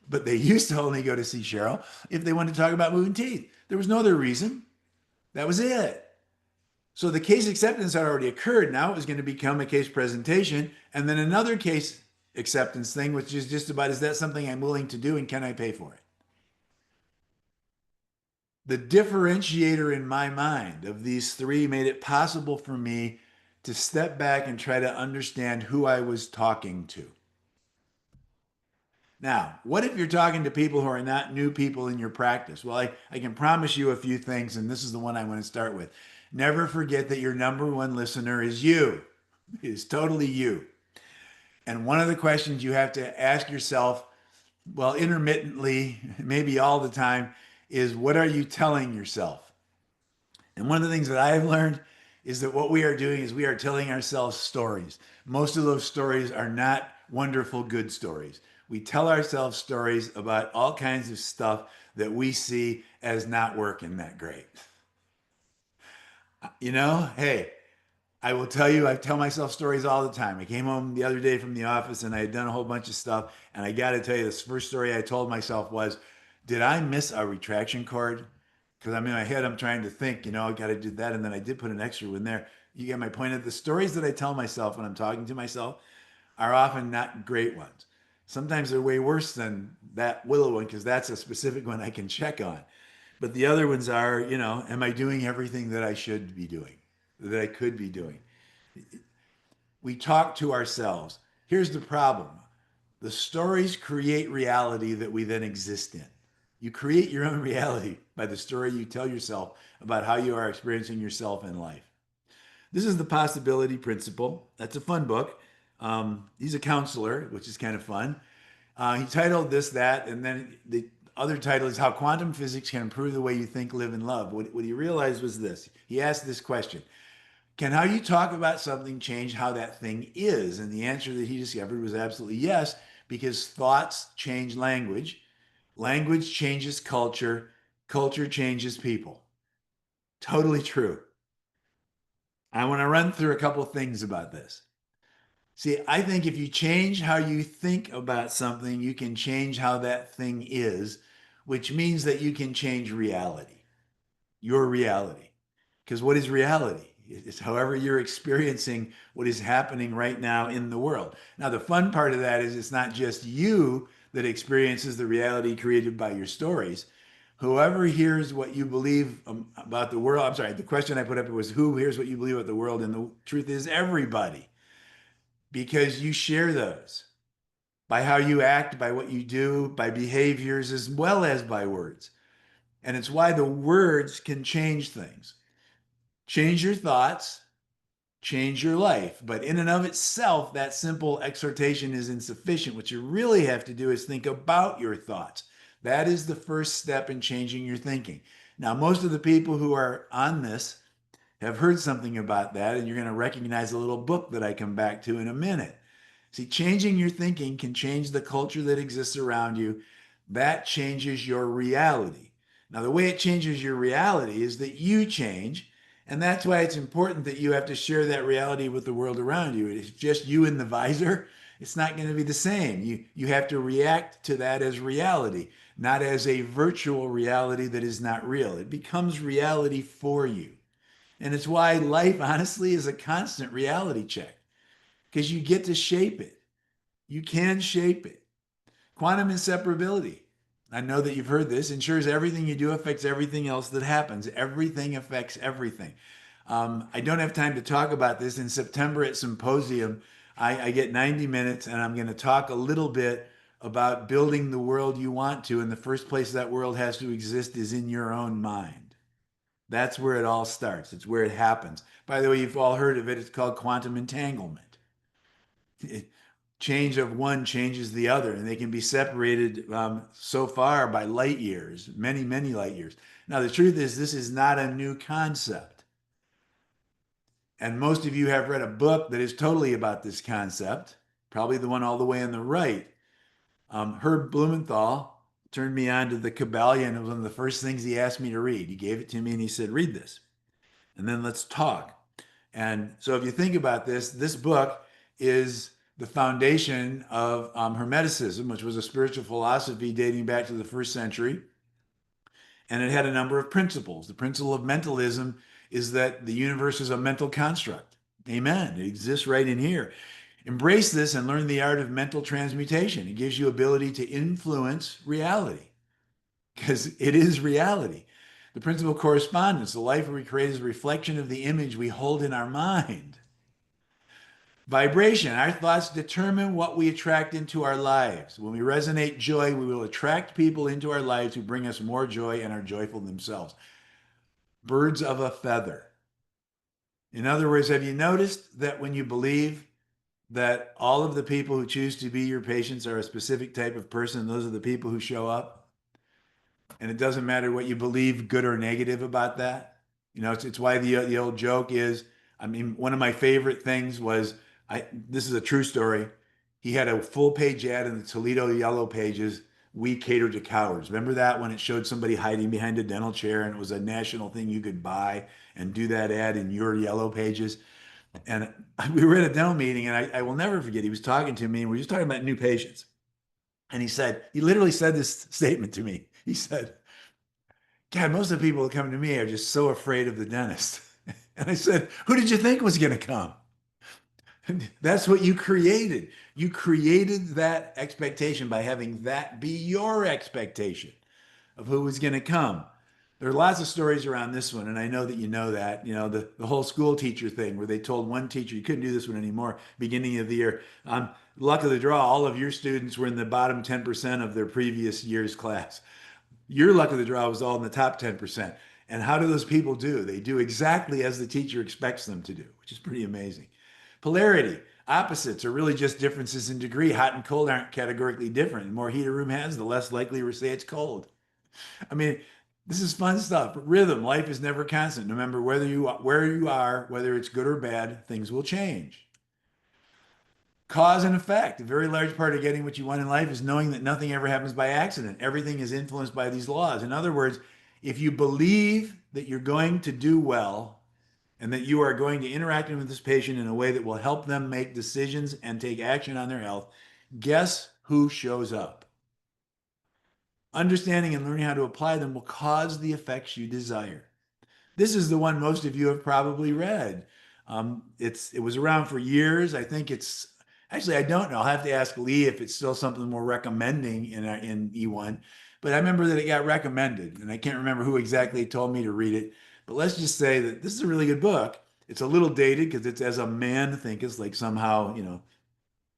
[SPEAKER 1] But they used to only go to see Cheryl if they wanted to talk about moving teeth. There was no other reason. That was it. So the case acceptance had already occurred. Now it was going to become a case presentation and then another case acceptance thing, which is just about, is that something I'm willing to do and can I pay for it? The differentiator in my mind of these three made it possible for me to step back and try to understand who I was talking to. Now, what if you're talking to people who are not new people in your practice? Well, I can promise you a few things, and this is the one I want to start with. Never forget that your number one listener is you. It is totally you. And one of the questions you have to ask yourself, well, intermittently, maybe all the time, is what are you telling yourself? And one of the things that I've learned is that what we are doing is we are telling ourselves stories. Most of those stories are not wonderful, good stories. We tell ourselves stories about all kinds of stuff that we see as not working that great. Hey, I will tell you, I tell myself stories all the time. I came home the other day from the office and I had done a whole bunch of stuff. And I got to tell you, this first story I told myself was, did I miss a retraction cord? Because I'm in my head, I'm trying to think, I got to do that. And then I did put an extra one there. You get my point. The stories that I tell myself when I'm talking to myself are often not great ones. Sometimes they're way worse than that Willow one because that's a specific one I can check on. But the other ones are, am I doing everything that I should be doing, that I could be doing? We talk to ourselves. Here's the problem: the stories create reality that we then exist in. You create your own reality by the story you tell yourself about how you are experiencing yourself in life. This is the possibility principle. That's a fun book. He's a counselor, which is kind of fun. He titled this, that, and then the other title is How Quantum Physics Can Improve the Way You Think, Live, and Love. What he realized was this. He asked this question: can how you talk about something change how that thing is? And the answer that he discovered was absolutely yes, because thoughts change language, language changes culture, culture changes people. Totally true. I want to run through a couple things about this. See, I think if you change how you think about something, you can change how that thing is, which means that you can change reality, your reality. Because what is reality? It's however you're experiencing what is happening right now in the world. Now, the fun part of that is it's not just you that experiences the reality created by your stories. Whoever hears what you believe about the world, I'm sorry, the question I put up was who hears what you believe about the world? And the truth is everybody, because you share those by how you act, by what you do, by behaviors, as well as by words. And it's why the words can change things. Change your thoughts, change your life. But in and of itself, that simple exhortation is insufficient. What you really have to do is think about your thoughts. That is the first step in changing your thinking. Now, most of the people who are on this have heard something about that, and you're going to recognize a little book that I come back to in a minute. See, changing your thinking can change the culture that exists around you. That changes your reality. Now, the way it changes your reality is that you change, and that's why it's important that you have to share that reality with the world around you. It's just you in the visor. It's not going to be the same. You have to react to that as reality, not as a virtual reality that is not real. It becomes reality for you. And it's why life, honestly, is a constant reality check because you get to shape it. You can shape it. Quantum inseparability. I know that you've heard this. Ensures everything you do affects everything else that happens. Everything affects everything. I don't have time to talk about this. In September at Symposium, I get 90 minutes and I'm going to talk a little bit about building the world you want to. And the first place that world has to exist is in your own mind. That's where it all starts. It's where it happens. By the way, you've all heard of it. It's called quantum entanglement. Change of one changes the other, and they can be separated so far by light years, many, many light years. Now, the truth is, this is not a new concept. And most of you have read a book that is totally about this concept, probably the one all the way on the right. Herb Blumenthal turned me on to the Kabbalion. It was one of the first things he asked me to read. He gave it to me and he said, read this, and then let's talk. And so if you think about this, this book is the foundation of Hermeticism, which was a spiritual philosophy dating back to the first century. And it had a number of principles. The principle of mentalism is that the universe is a mental construct. Amen. It exists right in here. Embrace this and learn the art of mental transmutation. It gives you ability to influence reality because it is reality. The principle of correspondence, the life we create is a reflection of the image we hold in our mind. Vibration, our thoughts determine what we attract into our lives. When we resonate joy, we will attract people into our lives who bring us more joy and are joyful themselves. Birds of a feather. In other words, have you noticed that when you believe that all of the people who choose to be your patients are a specific type of person, those are the people who show up? And it doesn't matter what you believe, good or negative about that. It's why the old joke is, I mean, one of my favorite things was, this is a true story. He had a full page ad in the Toledo Yellow Pages. We cater to cowards. Remember that when it showed somebody hiding behind a dental chair and it was a national thing you could buy and do that ad in your Yellow Pages? And we were at a dental meeting, and I will never forget. He was talking to me, and we were just talking about new patients. And he literally said this statement to me. He said, God, most of the people that come to me are just so afraid of the dentist. And I said, who did you think was going to come? That's what you created. You created that expectation by having that be your expectation of who was going to come. There are lots of stories around this one, and I know that you know that. You know, the whole school teacher thing where they told one teacher, you couldn't do this one anymore, beginning of the year. Luck of the draw, all of your students were in the bottom 10% of their previous year's class. Your luck of the draw was all in the top 10%. And how do those people do? They do exactly as the teacher expects them to do, which is pretty amazing. Polarity, opposites are really just differences in degree. Hot and cold aren't categorically different. The more heat a room has, the less likely we say it's cold. I mean, this is fun stuff. But rhythm, life is never constant. No matter where you are, whether it's good or bad, things will change. Cause and effect. A very large part of getting what you want in life is knowing that nothing ever happens by accident. Everything is influenced by these laws. In other words, if you believe that you're going to do well and that you are going to interact with this patient in a way that will help them make decisions and take action on their health, guess who shows up? Understanding and learning how to apply them will cause the effects you desire. This is the one most of you have probably read. It was around for years. I think it's actually I don't know. I'll have to ask Lee if it's still something we're recommending in E1. But I remember that it got recommended, and I can't remember who exactly told me to read it. But let's just say that this is a really good book. It's a little dated because it's as a man thinketh, like somehow,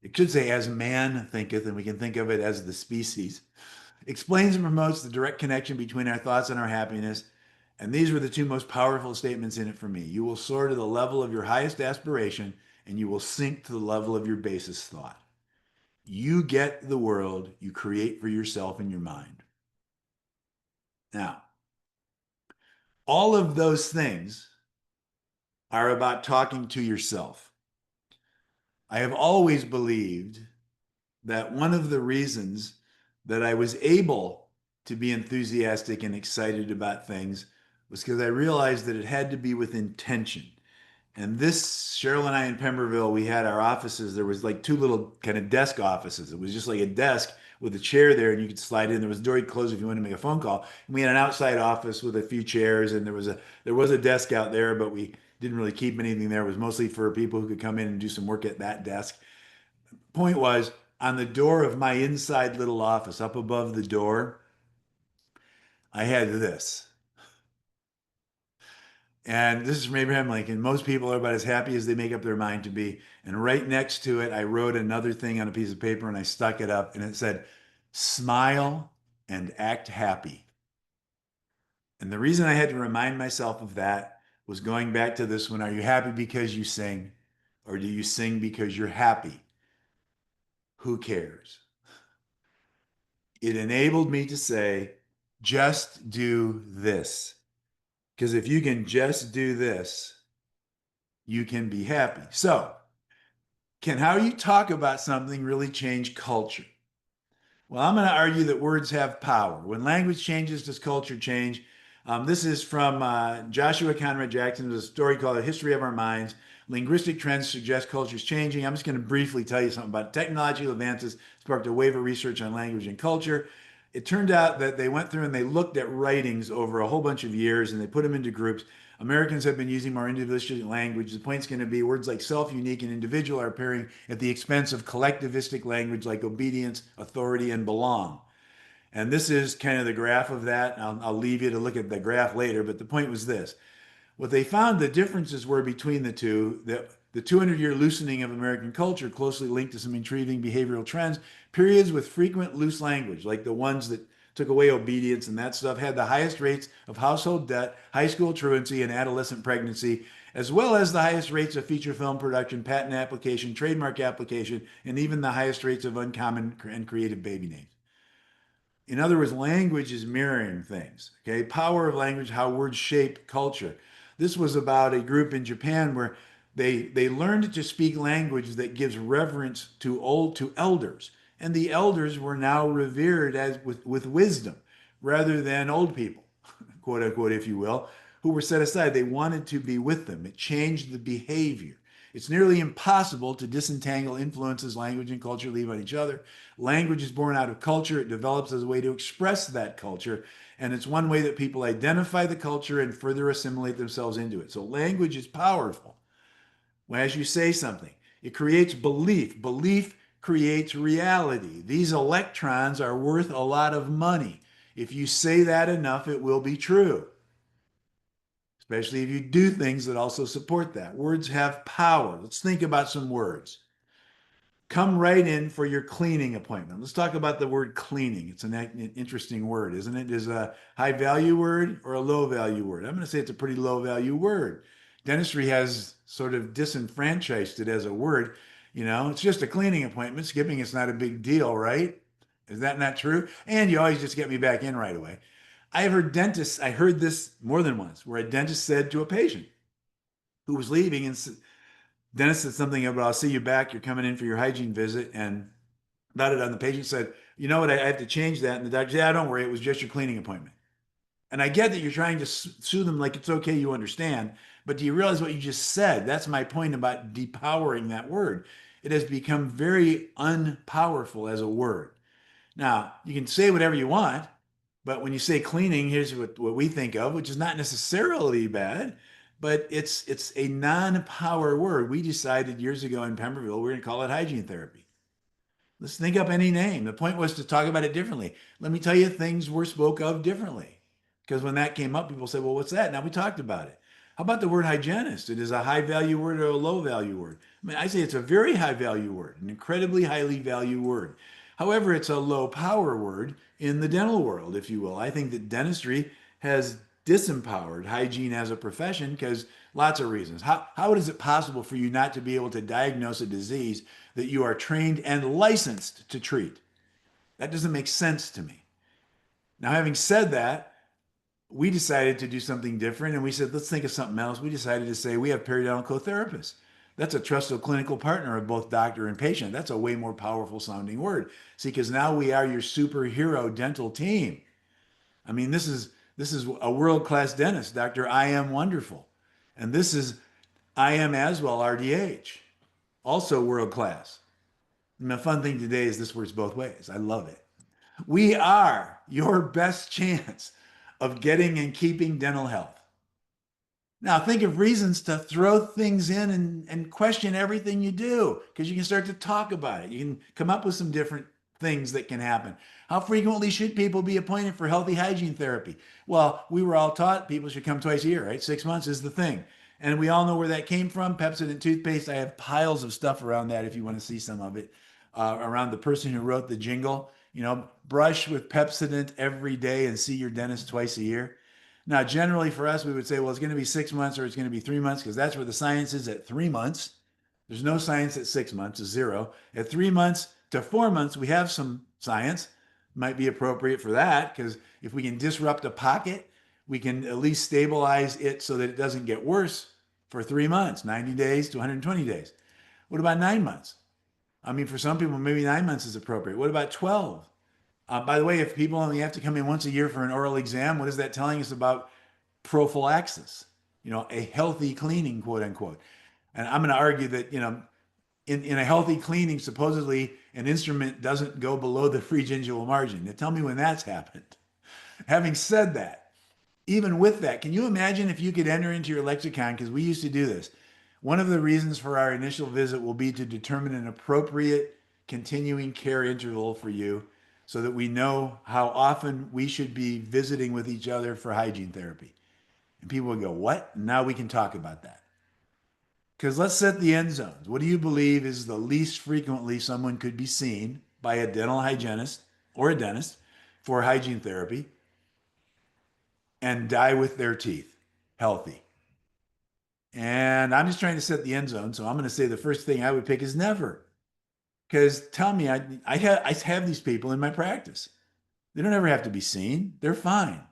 [SPEAKER 1] it should say as man thinketh, and we can think of it as the species. Explains and promotes the direct connection between our thoughts and our happiness. And these were the two most powerful statements in it for me. You will soar to the level of your highest aspiration, and you will sink to the level of your basest thought. You get the world you create for yourself in your mind. Now, all of those things are about talking to yourself. I have always believed that one of the reasons that I was able to be enthusiastic and excited about things was because I realized that it had to be with intention. And this, Cheryl and I in Pemberville, we had our offices. There was like two little kind of desk offices. It was just like a desk with a chair there, and you could slide in. There was a door you close if you wanted to make a phone call. And we had an outside office with a few chairs, and there was a desk out there, but we didn't really keep anything there. It was mostly for people who could come in and do some work at that desk. Point was, on the door of my inside little office, up above the door, I had this. And this is from Abraham Lincoln. Most people are about as happy as they make up their mind to be. And right next to it, I wrote another thing on a piece of paper and I stuck it up and it said, smile and act happy. And the reason I had to remind myself of that was going back to this one. Are you happy because you sing? Or do you sing because you're happy? Who cares? It enabled me to say, just do this. Because if you can just do this, you can be happy. So, can how you talk about something really change culture? Well, I'm going to argue that words have power. When language changes, does culture change? This is from Joshua Conrad Jackson. There's a story called A History of Our Minds. Linguistic trends suggest culture is changing. I'm just going to briefly tell you something about it. Technological advances sparked a wave of research on language and culture. It turned out that they went through and they looked at writings over a whole bunch of years and they put them into groups. Americans have been using more individualistic language. The point's going to be words like self, unique, and individual are appearing at the expense of collectivistic language like obedience, authority, and belong. And this is kind of the graph of that. I'll leave you to look at the graph later, but the point was this. What they found the differences were between the two, that the 200-year loosening of American culture closely linked to some intriguing behavioral trends. Periods with frequent loose language, like the ones that took away obedience and that stuff, had the highest rates of household debt, high school truancy, and adolescent pregnancy, as well as the highest rates of feature film production, patent application, trademark application, and even the highest rates of uncommon and creative baby names. In other words, language is mirroring things. Okay, power of language, how words shape culture. This was about a group in Japan where they learned to speak language that gives reverence to elders, and the elders were now revered as with wisdom, rather than old people, quote unquote, if you will, who were set aside. They wanted to be with them. It changed the behavior. It's nearly impossible to disentangle influences language and culture leave on each other. Language is born out of culture. It develops as a way to express that culture. And it's one way that people identify the culture and further assimilate themselves into it. So language is powerful. As you say something, it creates belief. Belief creates reality. These electrons are worth a lot of money. If you say that enough, it will be true, especially if you do things that also support that. Words have power. Let's think about some words. Come right in for your cleaning appointment. Let's talk about the word cleaning. It's an interesting word, isn't it? Is a high value word or a low value word? I'm going to say it's a pretty low value word. Dentistry has sort of disenfranchised it as a word. It's just a cleaning appointment. Skipping it's not a big deal, right? Is that not true? And you always just get me back in right away. I heard this more than once, where a dentist said to a patient who was leaving, and dentist said something about, I'll see you back. You're coming in for your hygiene visit. And about it on, the patient said, you know what, I have to change that. And the doctor said, yeah, don't worry. It was just your cleaning appointment. And I get that you're trying to soothe them like it's okay, you understand. But do you realize what you just said? That's my point about depowering that word. It has become very unpowerful as a word. Now, you can say whatever you want, but when you say cleaning, here's what we think of, which is not necessarily bad, but it's a non-power word. We decided years ago in Pemberville, we're going to call it hygiene therapy. Let's think up any name. The point was to talk about it differently. Let me tell you, things were spoke of differently. Because when that came up, people said, well, what's that? Now we talked about it. How about the word hygienist? It is a high value word or a low value word. I mean, I say it's a very high value word, an incredibly highly value word. However, it's a low power word in the dental world, if you will. I think that dentistry has disempowered hygiene as a profession because lots of reasons. How is it possible for you not to be able to diagnose a disease that you are trained and licensed to treat? That doesn't make sense to me. Now, having said that, we decided to do something different and we said, let's think of something else. We decided to say we have periodontal therapists. That's a trusted clinical partner of both doctor and patient. That's a way more powerful sounding word. See, because now we are your superhero dental team. I mean, this is a world-class dentist, Dr. I Am Wonderful. And this is I Am Aswell, RDH, also world-class. And the fun thing today is this works both ways. I love it. We are your best chance of getting and keeping dental health. Now, think of reasons to throw things in and question everything you do because you can start to talk about it. You can come up with some different things that can happen. How frequently should people be appointed for healthy hygiene therapy? Well, we were all taught people should come twice a year, right? 6 months is the thing. And we all know where that came from. Pepsodent toothpaste. I have piles of stuff around that if you want to see some of it. Around the person who wrote the jingle, brush with Pepsodent every day and see your dentist twice a year. Now, generally for us, we would say, well, it's going to be 6 months or it's going to be 3 months because that's where the science is at 3 months. There's no science at 6 months, it's zero. At 3 months to 4 months, we have some science. Might be appropriate for that because if we can disrupt a pocket, we can at least stabilize it so that it doesn't get worse for 3 months, 90 days to 120 days. What about 9 months? I mean, for some people, maybe 9 months is appropriate. What about 12? By the way, if people only have to come in once a year for an oral exam, what is that telling us about prophylaxis? A healthy cleaning, quote unquote. And I'm going to argue that, in a healthy cleaning, supposedly an instrument doesn't go below the free gingival margin. Now tell me when that's happened. Having said that, even with that, can you imagine if you could enter into your lexicon? Because we used to do this. One of the reasons for our initial visit will be to determine an appropriate continuing care interval for you so that we know how often we should be visiting with each other for hygiene therapy. And people would go, what? Now we can talk about that. Because let's set the end zones. What do you believe is the least frequently someone could be seen by a dental hygienist or a dentist for hygiene therapy and die with their teeth healthy? And I'm just trying to set the end zone. So I'm going to say the first thing I would pick is never. Because tell me, I have these people in my practice. They don't ever have to be seen. They're fine.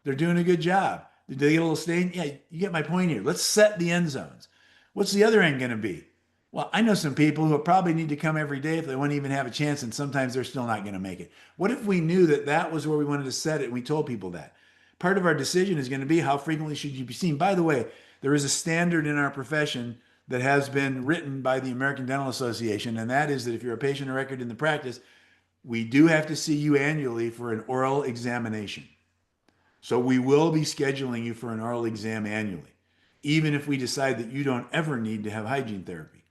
[SPEAKER 1] They're doing a good job. Did they get a little stain? Yeah, you get my point here. Let's set the end zones. What's the other end going to be? Well, I know some people who probably need to come every day if they wouldn't even have a chance, and sometimes they're still not going to make it. What if we knew that that was where we wanted to set it and we told people that? Part of our decision is going to be how frequently should you be seen. By the way, there is a standard in our profession that has been written by the American Dental Association, and that is that if you're a patient of record in the practice, we do have to see you annually for an oral examination. So we will be scheduling you for an oral exam annually, even if we decide that you don't ever need to have hygiene therapy.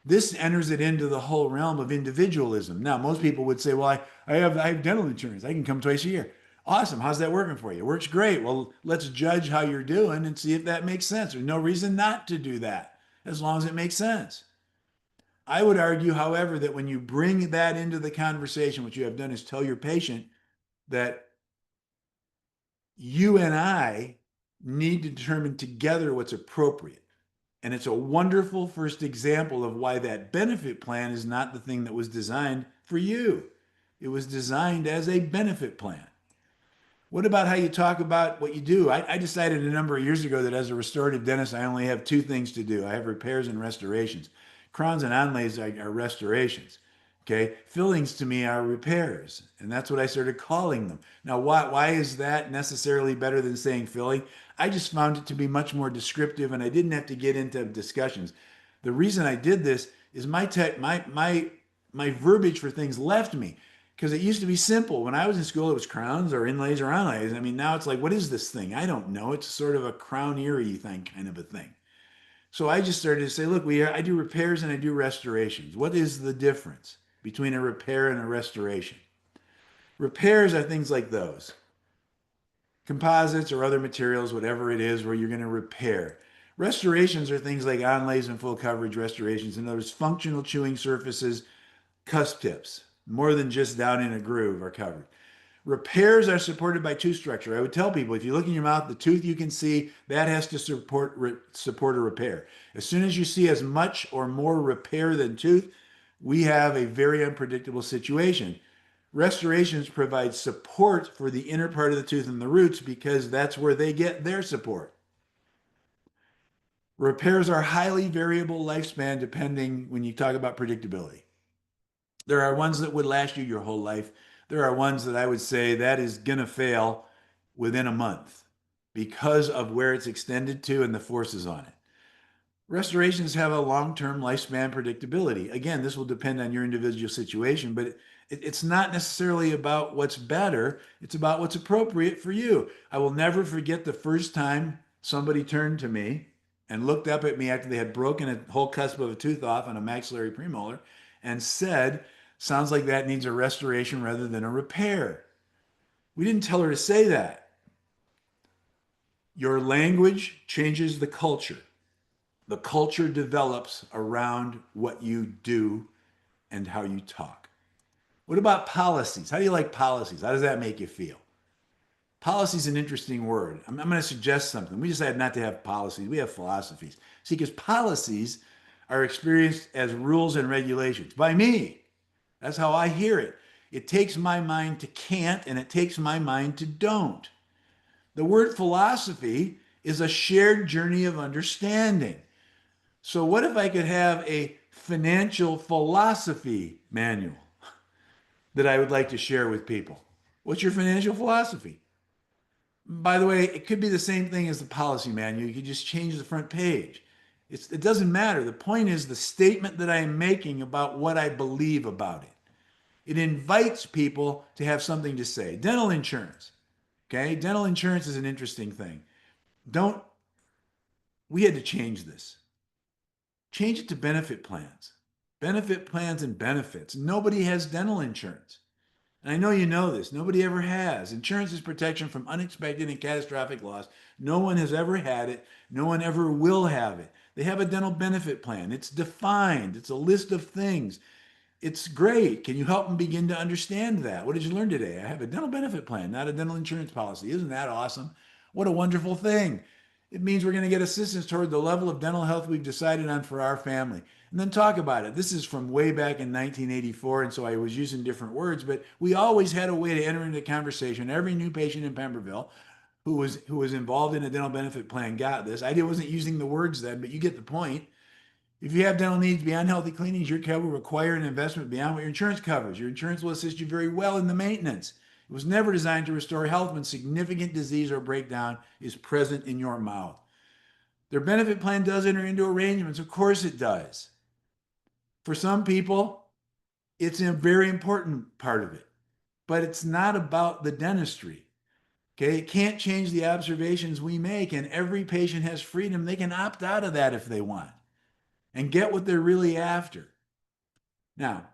[SPEAKER 1] This enters it into the whole realm of individualism. Now, most people would say, well, I have dental insurance. I can come twice a year. Awesome. How's that working for you? It works great. Well, let's judge how you're doing and see if that makes sense. There's no reason not to do that as long as it makes sense. I would argue, however, that when you bring that into the conversation, what you have done is tell your patient that you and I need to determine together what's appropriate. And it's a wonderful first example of why that benefit plan is not the thing that was designed for you. It was designed as a benefit plan. What about how you talk about what you do? I decided a number of years ago that as a restorative dentist, I only have two things to do. I have repairs and restorations. Crowns and onlays are restorations. Okay. Fillings to me are repairs. And that's what I started calling them. Now, why is that necessarily better than saying filling? I just found it to be much more descriptive and I didn't have to get into discussions. The reason I did this is my verbiage for things left me because it used to be simple. When I was in school, it was crowns or inlays or onlays. I mean, now it's like, what is this thing? I don't know. It's sort of a crown erie thing, kind of a thing. So I just started to say, look, I do repairs and I do restorations. What is the difference between a repair and a restoration? Repairs are things like those composites or other materials, whatever it is, where you're going to repair. Restorations are things like onlays and full coverage restorations. In other words, functional chewing surfaces, cusp tips, more than just down in a groove are covered. Repairs are supported by tooth structure. I would tell people if you look in your mouth, the tooth you can see, that has to support a repair. As soon as you see as much or more repair than tooth, we have a very unpredictable situation. Restorations provide support for the inner part of the tooth and the roots because that's where they get their support. Repairs are highly variable lifespan depending when you talk about predictability. There are ones that would last you your whole life. There are ones that I would say that is going to fail within a month because of where it's extended to and the forces on it. Restorations have a long-term lifespan predictability. Again, this will depend on your individual situation, but it's not necessarily about what's better. It's about what's appropriate for you. I will never forget the first time somebody turned to me and looked up at me after they had broken a whole cusp of a tooth off on a maxillary premolar and said, sounds like that needs a restoration rather than a repair. We didn't tell her to say that. Your language changes the culture. The culture develops around what you do and how you talk. What about policies? How do you like policies? How does that make you feel? Policy is an interesting word. I'm going to suggest something. We decided not to have policies. We have philosophies. See, because policies are experienced as rules and regulations by me. That's how I hear it. It takes my mind to can't and it takes my mind to don't. The word philosophy is a shared journey of understanding. So what if I could have a financial philosophy manual that I would like to share with people? What's your financial philosophy? By the way, it could be the same thing as the policy manual. You could just change the front page. It doesn't matter. The point is the statement that I am making about what I believe about it. It invites people to have something to say. Dental insurance. Okay? Dental insurance is an interesting thing. We had to change this. Change it to benefit plans. Benefit plans and benefits. Nobody has dental insurance. And I know you know this. Nobody ever has. Insurance is protection from unexpected and catastrophic loss. No one has ever had it. No one ever will have it. They have a dental benefit plan. It's defined. It's a list of things. It's great. Can you help them begin to understand that? What did you learn today? I have a dental benefit plan, not a dental insurance policy. Isn't that awesome? What a wonderful thing. It means we're going to get assistance toward the level of dental health we've decided on for our family. And then talk about it. This is from way back in 1984, and so I was using different words, but we always had a way to enter into conversation. Every new patient in Pemberville who was involved in a dental benefit plan got this. I wasn't using the words then, but you get the point. If you have dental needs beyond healthy cleanings, your care will require an investment beyond what your insurance covers. Your insurance will assist you very well in the maintenance. It was never designed to restore health when significant disease or breakdown is present in your mouth. Their benefit plan does enter into arrangements. Of course it does. For some people, it's a very important part of it, but it's not about the dentistry. Okay, it can't change the observations we make, and every patient has freedom. They can opt out of that if they want and get what they're really after. Now,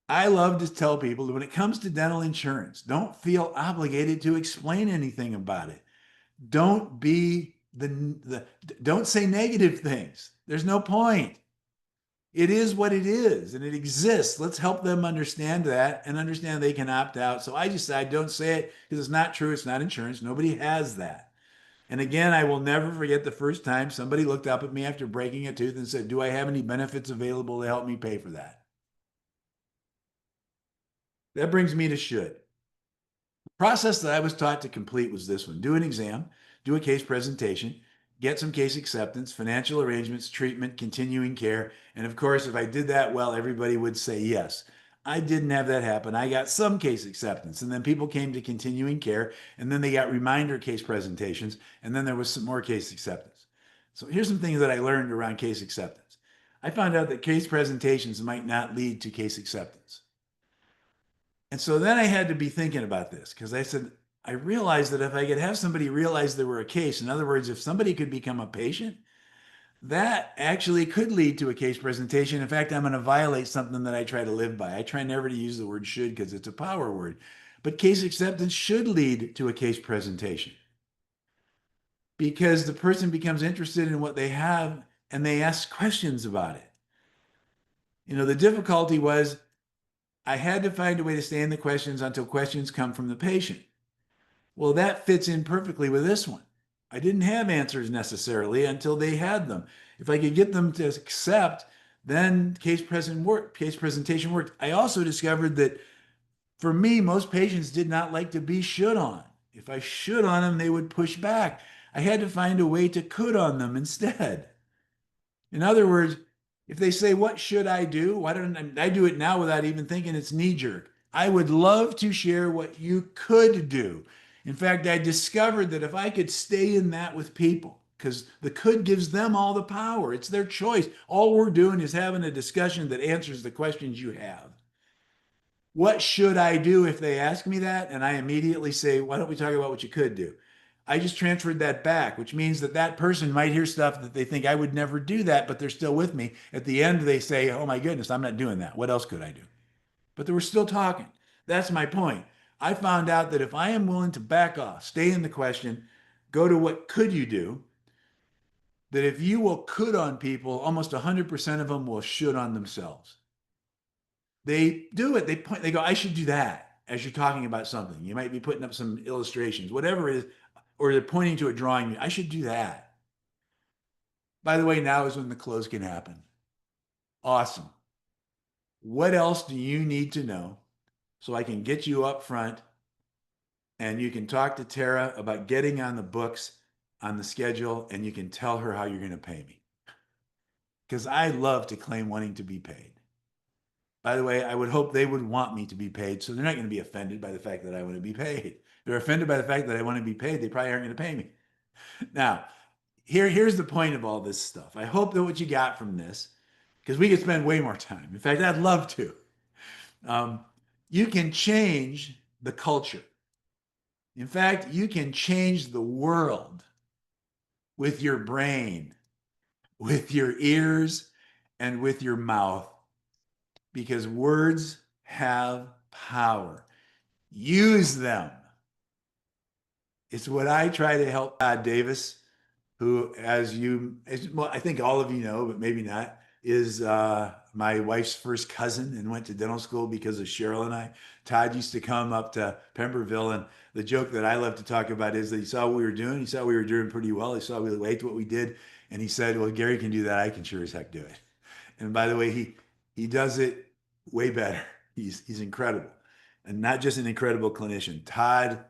[SPEAKER 1] I love to tell people that when it comes to dental insurance, don't feel obligated to explain anything about it. Don't be the don't say negative things. There's no point. It is what it is and it exists. Let's help them understand that and understand they can opt out. So I decide don't say it because it's not true. It's not insurance. Nobody has that. And again, I will never forget the first time somebody looked up at me after breaking a tooth and said, "Do I have any benefits available to help me pay for that?" That brings me to should. Process that I was taught to complete was this one: do an exam, do a case presentation, get some case acceptance, financial arrangements, treatment, continuing care. And of course, if I did that well, everybody would say yes. I didn't have that happen. I got some case acceptance, and then people came to continuing care, and then they got reminder case presentations, and then there was some more case acceptance. So here's some things that I learned around case acceptance. I found out that case presentations might not lead to case acceptance. And so then I had to be thinking about this because I said, I realized that if I could have somebody realize there were a case, in other words, if somebody could become a patient, that actually could lead to a case presentation. In fact, I'm going to violate something that I try to live by. I try never to use the word should because it's a power word. But case acceptance should lead to a case presentation because the person becomes interested in what they have and they ask questions about it. The difficulty was I had to find a way to stay in the questions until questions come from the patient. Well, that fits in perfectly with this one. I didn't have answers necessarily until they had them. If I could get them to accept, then case presentation worked. I also discovered that for me, most patients did not like to be should on. If I should on them, they would push back. I had to find a way to could on them instead. In other words, if they say, "What should I do?" Why don't I do it now without even thinking it's knee jerk? I would love to share what you could do. In fact, I discovered that if I could stay in that with people, because the could gives them all the power, it's their choice. All we're doing is having a discussion that answers the questions you have. What should I do if they ask me that? And I immediately say, "Why don't we talk about what you could do?" I just transferred that back, which means that that person might hear stuff that they think I would never do that, but they're still with me. At the end, they say, "Oh my goodness, I'm not doing that. What else could I do?" But they were still talking. That's my point. I found out that if I am willing to back off, stay in the question, go to what could you do, that if you will could on people, almost 100% of them will should on themselves. They do it. They point, they go, "I should do that," as you're talking about something. You might be putting up some illustrations, whatever it is, or they're pointing to a drawing. "I should do that." By the way, now is when the close can happen. Awesome. What else do you need to know so I can get you up front and you can talk to Tara about getting on the books on the schedule and you can tell her how you're going to pay me? Because I love to claim wanting to be paid. By the way, I would hope they would want me to be paid, so they're not going to be offended by the fact that I want to be paid. If they're offended by the fact that I want to be paid, they probably aren't going to pay me. Now, here's the point of all this stuff. I hope that what you got from this, because we could spend way more time. In fact, I'd love to. Um, you can change the culture. In fact, you can change the world with your brain, with your ears, and with your mouth because words have power. Use them. It's what I try to help Todd Davis, who, well, I think all of you know, but maybe not, is my wife's first cousin and went to dental school because of Cheryl and I. Todd used to come up to Pemberville, and the joke that I love to talk about is that he saw what we were doing. He saw we were doing pretty well. He saw we liked what we did, and he said, "Well, Gary can do that. I can sure as heck do it." And by the way, he does it way better. He's incredible, and not just an incredible clinician. Todd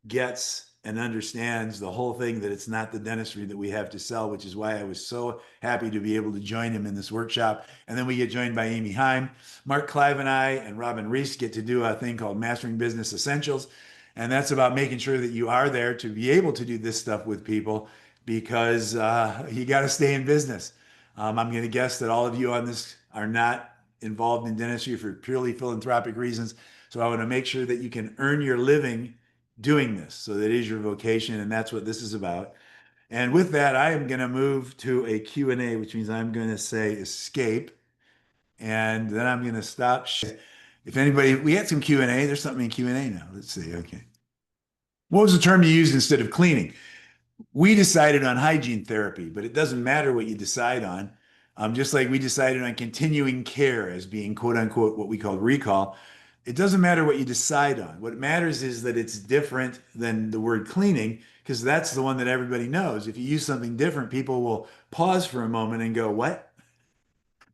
[SPEAKER 1] gets and understands the whole thing, that it's not the dentistry that we have to sell, which is why I was so happy to be able to join him in this workshop. And then we get joined by Amy Heim. Mark Clive and I and Robin Reese get to do a thing called Mastering Business Essentials. And that's about making sure that you are there to be able to do this stuff with people. because you got to stay in business. I'm going to guess that all of you on this are not involved in dentistry for purely philanthropic reasons. So I want to make sure that you can earn your living doing this. So that is your vocation, and that's what this is about. And with that, I am going to move to a Q&A, which means I'm going to say escape, and then I'm going to stop. If anybody, we had some Q&A. There's something in Q&A now. Let's see. Okay. What was the term you used instead of cleaning? We decided on hygiene therapy, but it doesn't matter what you decide on. Just like we decided on continuing care as being quote unquote what we call recall. It doesn't matter what you decide on. What matters is that it's different than the word cleaning, because that's the one that everybody knows. If you use something different, people will pause for a moment and go, "What?"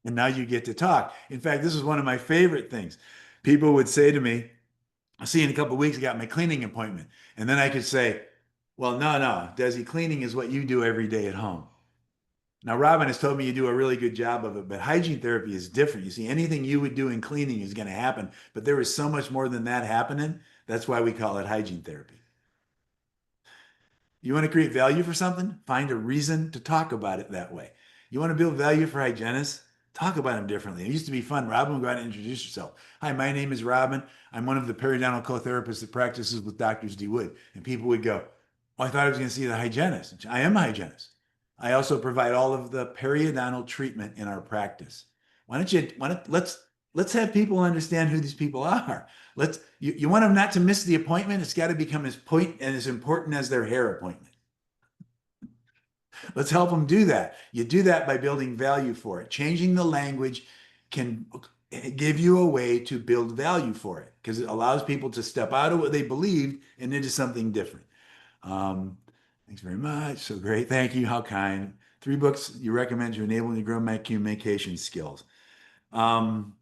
[SPEAKER 1] And now you get to talk. In fact, this is one of my favorite things. People would say to me, I'll see you in a couple of weeks. I got my cleaning appointment. And then I could say, well, no, Desi, cleaning is what you do every day at home. Now, Robin has told me you do a really good job of it, but hygiene therapy is different. You see, anything you would do in cleaning is going to happen, but there is so much more than that happening. That's why we call it hygiene therapy. You want to create value for something? Find a reason to talk about it that way. You want to build value for hygienists? Talk about them differently. It used to be fun. Robin would go out and introduce yourself. Hi, my name is Robin. I'm one of the periodontal co-therapists that practices with Doctors DeWood. And people would go, oh, I thought I was going to see the hygienist. I am a hygienist. I also provide all of the periodontal treatment in our practice. Let's have people understand who these people are. You want them not to miss the appointment. It's got to become as point and as important as their hair appointment. Let's help them do that. You do that by building value for it. Changing the language can give you a way to build value for it because it allows people to step out of what they believed and into something different. Um, Thanks very much. So great. Thank you. How kind. 3 books you recommend to enable me to grow my communication skills. Um,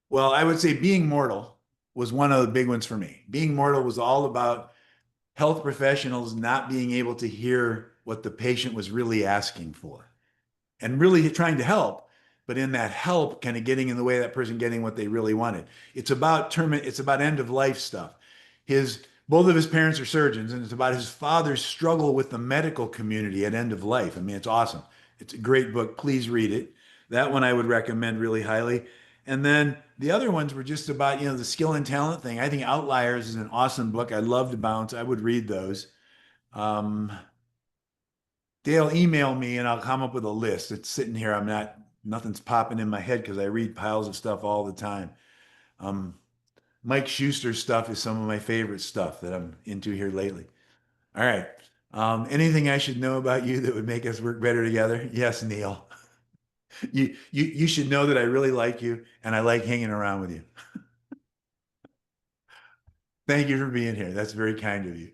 [SPEAKER 1] well, I would say Being Mortal was one of the big ones for me. Being Mortal was all about health professionals not being able to hear what the patient was really asking for and really trying to help, but in that help kind of getting in the way of that person getting what they really wanted. It's about end of life stuff. His Both of his parents are surgeons, and it's about his father's struggle with the medical community at end of life. I mean, it's awesome. It's a great book. Please read it. That one I would recommend really highly. And then the other ones were just about, the skill and talent thing. I think Outliers is an awesome book. I love to bounce. I would read those. Um, Dale, email me and I'll come up with a list. It's sitting here. Nothing's popping in my head because I read piles of stuff all the time. Um, Mike Schuster's stuff is some of my favorite stuff that I'm into here lately. All right. Anything I should know about you that would make us work better together? Yes, Neil. You should know that I really like you and I like hanging around with you. Thank you for being here. That's very kind of you.